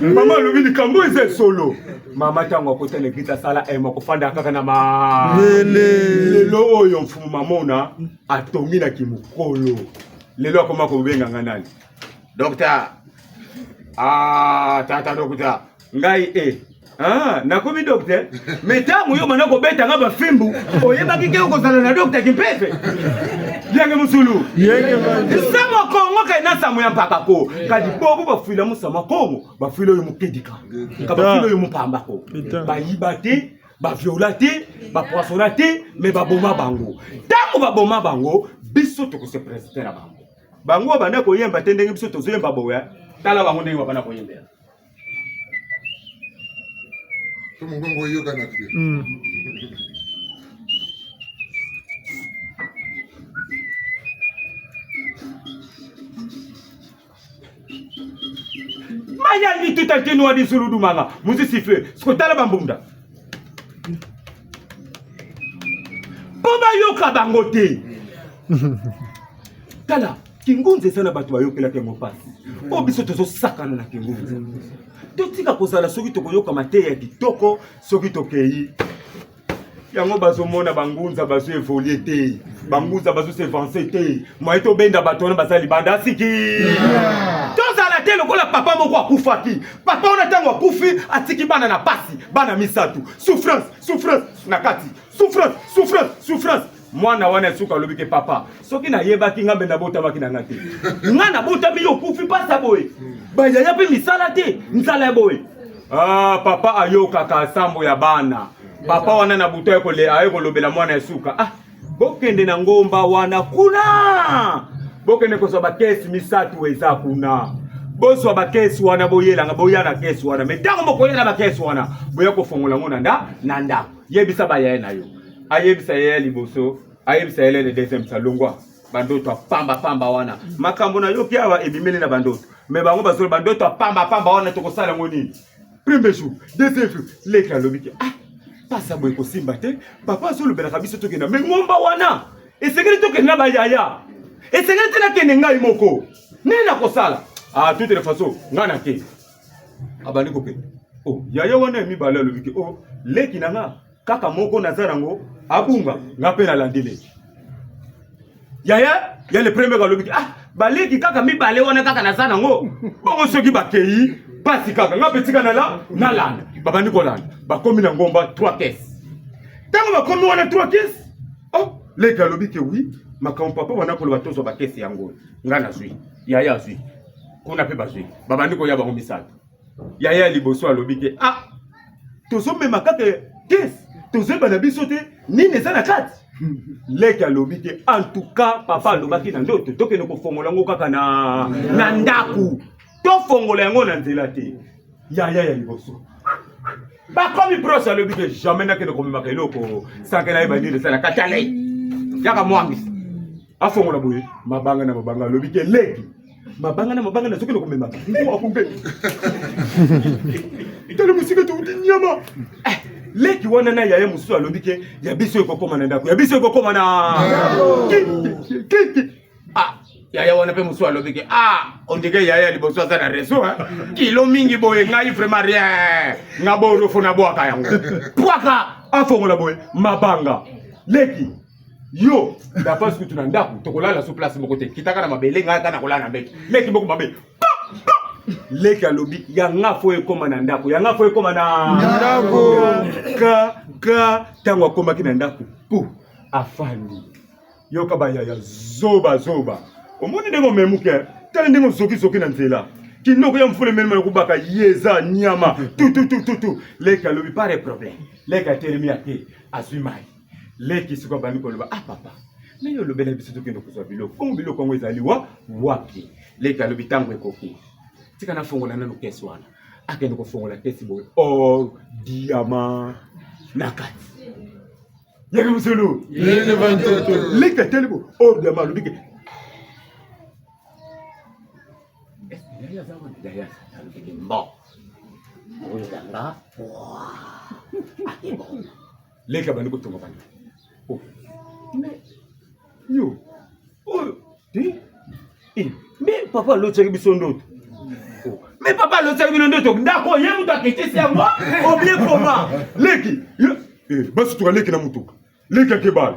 S8: Mama lobi likambo eze solo. Mama tango akotana kita sala kofanda kaka na ma. Lelo oyo mfumu mamona atongi na kimukolo. Lelo akoma kobenga nganani. Docteur. Tata docteur. Ngai nakomi docteur. Metango yo manako beta nga ba fimbu. Oyeba kike ukozala na docteur kimpefe. Yenge musulu. Sama kongo kaina samu ya mpaka ko. Kadi bobo bafila musama kongo. Bafila yo mukedika. Kabafila yo mupamba ko. Ba yibate, ba violate, ba poissonate, mais ba boma bango. Tango ba boma bango, biso to ko se presenter bango. Bango bana ko yemba tendenge biso to zoyemba boya. Tala bango ndenge bana ko yemba.
S1: To mungongo yoga na kide.
S8: Maya ni tout à noa di suludu manga. Musi siffle. Skotala bambunda. Bomba yoka bangote. Tala, kingunze sana batu bayokela ke mopasi. Obiso tozo sakana na kingunze. Totika kozala soki tokoyoka mateya ya kitoko, soki tokei. Yango bazomona bangunza bazo evoluer te. Bangunza bazo se avancer te. Moito benda batona basali banda siki. Tozala te lokola papa moko akufaki. Papa ona tango akufi atiki bana na pasi, bana misatu. Souffrance, souffrance nakati. Souffrance, souffrance, souffrance. Mwana wana suka lobike papa. Soki na yeba kinga benda bota makina ngati. Ngana bota bi okufi pasa boy. Ba yaya pe misala te, misala boy. Papa ayoka ka sambo ya bana. Papa wana na buto yako le ayeko lobela mwana suka. Bokende na ngomba wana kuna. Bokende ko so ba kesi misatu weza kuna. Boso ba kesi wana boyela nga boyana kesi wana. Metango mokoyela ba kesi wana. Boya ko fongola ngona nanda. Yebisa ba yaya na yo. Ayebisa yaya liboso. Ayebisa yaya le deuxième salongwa. Bandoto pamba wana. Makambo na yo kiawa ebimeli na bandoto. Me bango basolo bandoto pamba wana tokosala ngoni. Premier jour, deuxième jour, leka lobiki. Pasa boy ko simba te. Papa solo bela kabiso tokena. Me ngomba wana. Esengeli tokena ba yaya. Esengeli tena kene ngai moko. Nena kosala. Toutes les façons, ngana ke. Abani ko ke. Yaya wana mi bala lobiki. Leki nanga kaka moko nazarango abunga ngape na landile. Yaya, ya le premier galobiki. Baleki kaka mi bale wana kaka nazarango. Bongo soki bakei, pasi kaka ngape tika na la na landa. Babani ko landa. Bakomi na ngomba 3 caisses. Tango bakomi wana 3 caisses. Leki galobiki oui, makambo papa wana ko batozo ba caisse yango. Ngana zui. Yaya zui. Kuna pe bazui. Babani ko ya bango misatu. Yaya liboso alobiki. Tozo mema kaka caisse. Tozo bana biso te nini za na kati. Leki alobiki en tout cas papa alobaki na ndoto tokene ko fongola ngo kaka na ndaku. To fongola yango na nzela te. Yaya ya liboso. Bakomi proche alobiki jamais na kene ko mema keloko. Sakena eba ndire sana katale. Yaka mwangi. Afongola boye mabanga na mabanga alobiki leki. Mabanga na soki loko mema. Ngo akumbe. Itale musika to nyama. Leki wana na yaya musu alobike ya biso ekokoma na ndako. Ya biso ekokoma na kiki. Yaya wana pe musu alobike. Ondike yaya liboso asa na reso kilo mingi boye ngai vraiment rien. Ngaboro fona boaka yango. Pwaka afongola boye mabanga. Leki yo da parce que tu na ndako tokolala sur place moko te kitaka na mabele ngai kana kolala na mbeki. Leki moko mabe. Leki alobi yanga fo ekoma na ndako. Yanga fo ekoma na ndako. Ka tango akoma kina ndako. Afandi. Yoka ba yaya zoba. Omoni ndenge memuke. Tala ndenge zoki na nzela. Kinoko ya mfule melema kubaka yeza nyama. Tu. Leki alobi pas de problème. Leki atelemi ate azimai. Leki siko bani ko loba papa. Meyo lobela biso tokendo kozwa biloko. Kongo biloko ngo ezali wapi. Leki alobi tango ekoki. Tika na fongola na kesi wana. Akende ko fongola kesi boy. Or diamant nakati. Yeke musulu.
S1: Yeke bantoto.
S8: Leka telebo or diamant lobike. Yaya lobike mbo. Oyanga. Leka bani ko tonga bani. Yo. Ti. Mais papa lo cheki biso ndoto. Mais papa le sait vino ndoto ndako ye mutu akitisi yango obie koma leki
S7: basi tukaleki na mutuka leki akebala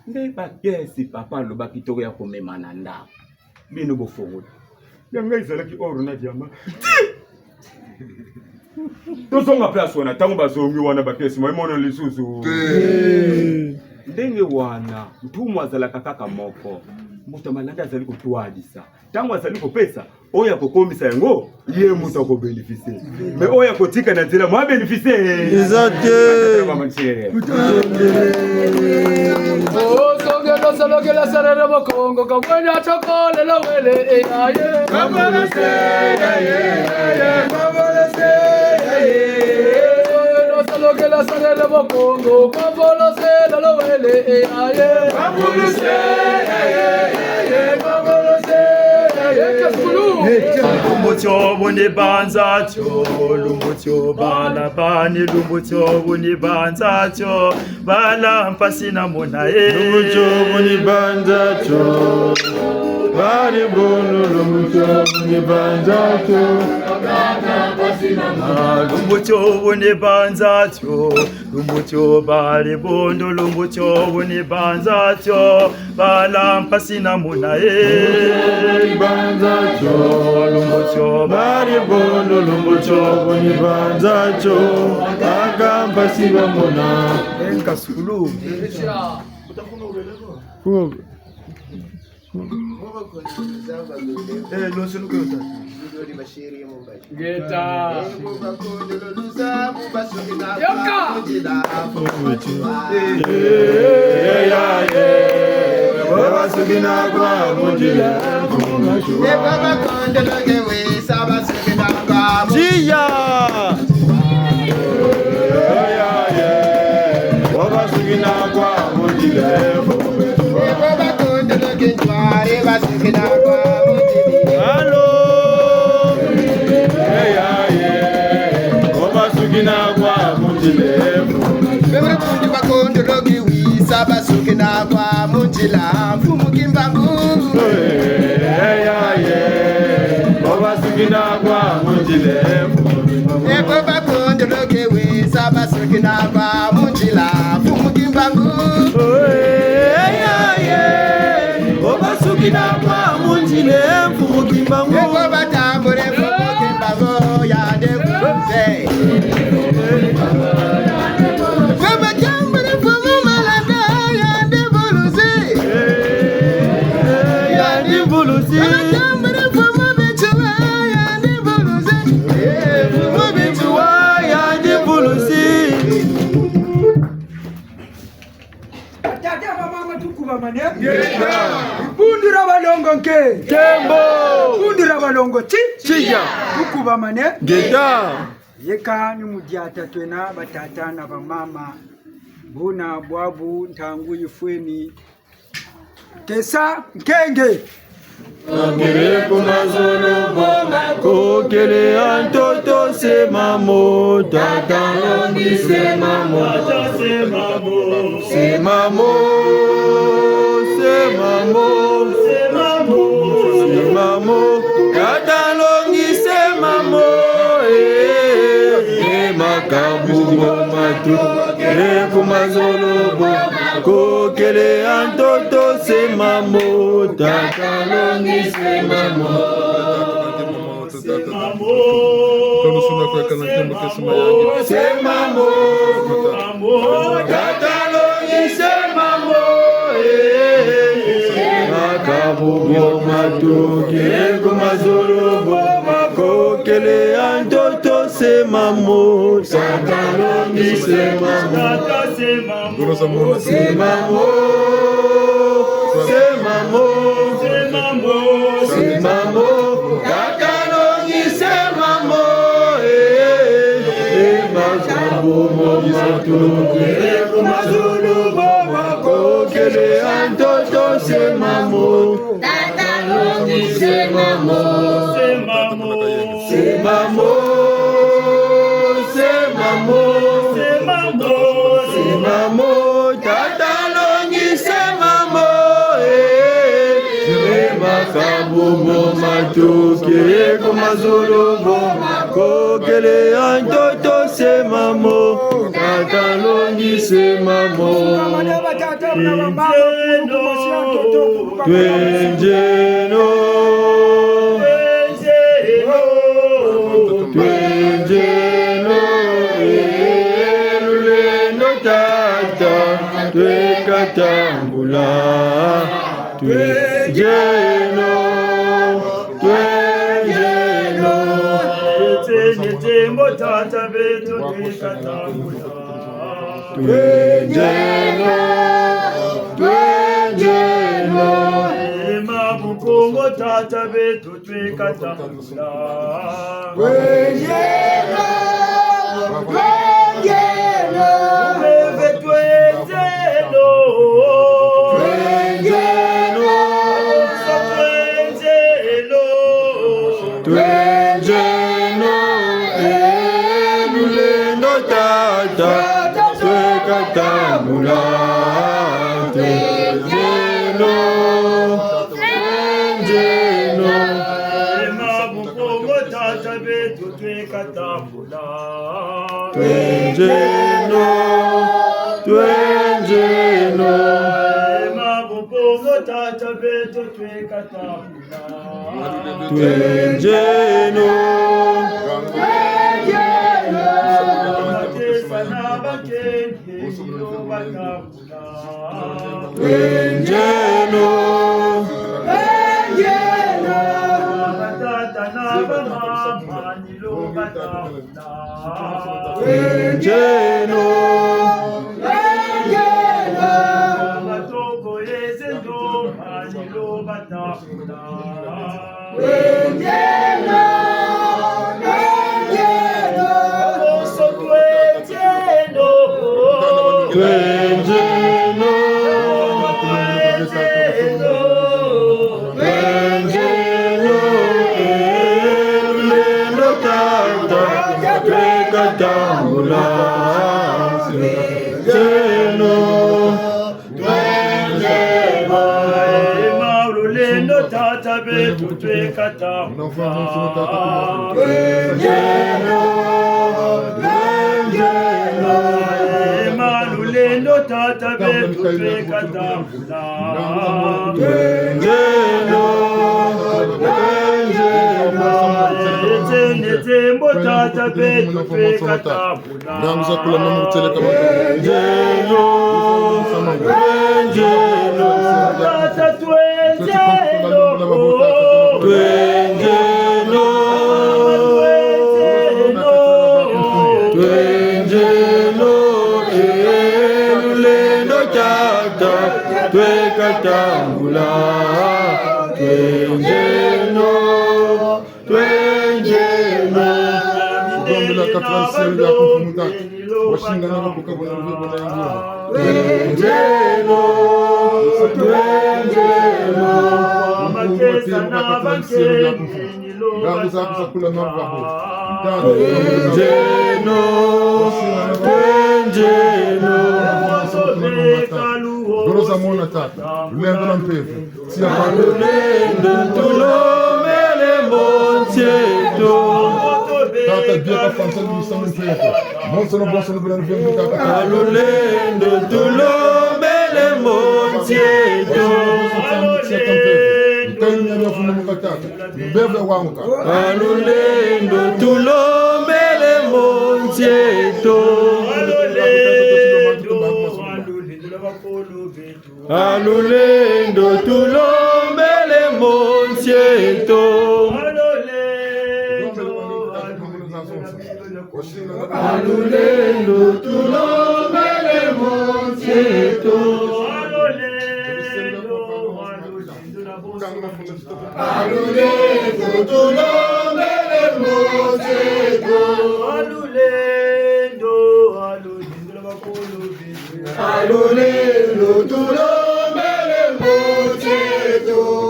S8: nde bakesi papa alobaki toko ya komema na ndako bino bofongola
S7: yanga ezalaki oro na diama tozonga place wana ntango bazongi wana bakesi maimona lisusu
S8: ndenge wana ntumu azalaka kaka moko mutu malanda azali kotwalisa ntango azali kopesa oyo akokomisa yango ye mutu akobenefisie me oyo akotika na nzela mwa benefisie
S9: songelo salogela sarere bokongo kakwenya chokole lawele eyaye kabolese yaye kabolese yaye songelo salogela sarere bokongo kabolese lawele eyaye kabolese yaye kabolese yaye kasulu
S2: Lumbutyo buni banzacho, lumbutyo bala bani, lumbutyo buni banzacho, bala mpasina munae.
S5: Lumbutyo buni banzacho, bali bono lumbutyo buni banzacho,
S2: lumbutyo buni banzacho, lumbutyo bali bondo, lumbutyo buni banzacho, bala mpasina munae.
S5: Banzacho, lumbutyo bali bono lumbutyo buni banzacho, agamba siba mona.
S3: Kasulu.
S9: Geta Yoka
S5: Baba sugina kwa mujile
S10: Baba kondelo gewe saba sugina kwa
S5: Chia Baba sugina kwa mujile
S10: Baba kondelo genjware basugina kwa mujile
S5: Hello Baba sugina kwa mujile
S10: Baba kundi bakondelo gewe saba sugina kwa mujila Fumu kimbangu
S5: Baba sugina kwa mujile
S10: Baba kondelo gewe saba sugina kwa mujila Fumu kimbangu
S5: Baba sugina kwa mujile Fumu kimbangu
S10: Baba tambore fumu kimbangu ya de kuze Baba tambore fumu malada ya de buluzi
S5: Ya di buluzi
S10: Baba tambore fumu bichuwa ya de buluzi Fumu bichuwa
S5: ya di buluzi
S3: Tata mama tukuba mane. Kundira balongo nke.
S5: Tembo
S3: Kundira balongo
S5: Chia
S3: tukuba mane.
S5: Geda
S3: Yeka ni mudiata twena batata na bamama. Buna bwabu ntangu yifweni. Kesa nkenge.
S5: Ngere kumazolo bomba kokele antoto se mamo tata longi se mamo se mamo se mamo se mamo se mamo se mamo tata longi se mamo makabu bomatu ngere kumazolo bomba kokele antoto se mamo tata longi se mamo se mamo tata longi se mamo makabu bomatu ngere kumazolo bomba kokele antoto se mamo tata longi se mamo se mamo se mamo se mamo tata longi se mamo makabu bomatu ngere kumazolo bomba kokele antoto se mamo tata longi se mamo se mamo se mamo se mamo tata longi se mamo kabumo matuke kumazulumo kokele antoto semamo tatalongi semamo twenjeno elulendo tata twekatambula twenjeno
S2: Tembo tata betu twekatambula
S5: twenjeno
S2: Mabukongo tata betu twekatambula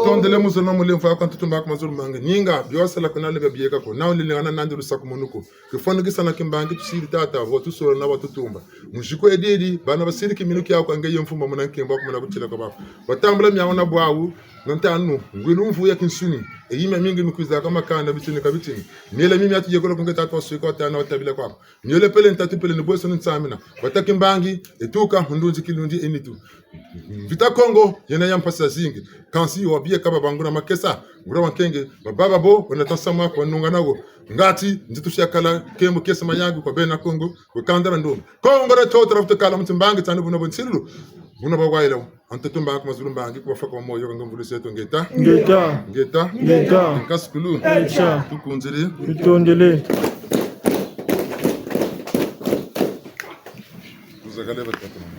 S1: Tondele nyele muzo no mule mfa kan tutumba ko mazul manga ninga biwasa la kana lebe bieka ko nawo lile ngana nandiru sakumonuko ke fono gisana kimbangi tusiri tata votu soro na watu tumba mujiko edidi bana basiri kiminuki yako nge yemfumba muna kimba ko muna kuchila ko ba batambula myaona bwawu nanta anu ngwilu mfu ya kinsuni e yime mingi mikuza kama kanda bitini kabitini nyele mimi atije ko ngeta to siko tana watabila kwa nyele pele ntatu pele nboso ntsamina batakimbangi etuka hundunzi kilundi enitu vita Kongo yena yampasa zingi kansi wabie kaba banguna makesa ngura wankenge bababa bo wanatansama kwa nunga nago ngati nditushia kala kembo kesa mayangu kwa bena Kongo kwa kandara ndo Kongo ra totra futakala mtimbangi tanu buno bonsilu buno bagwailo antatumba kwa mazulu mbangi kwa faka moyo ngomvulu seto ngeta kaskulu tukunziri
S4: tutondele
S1: uzagale batatu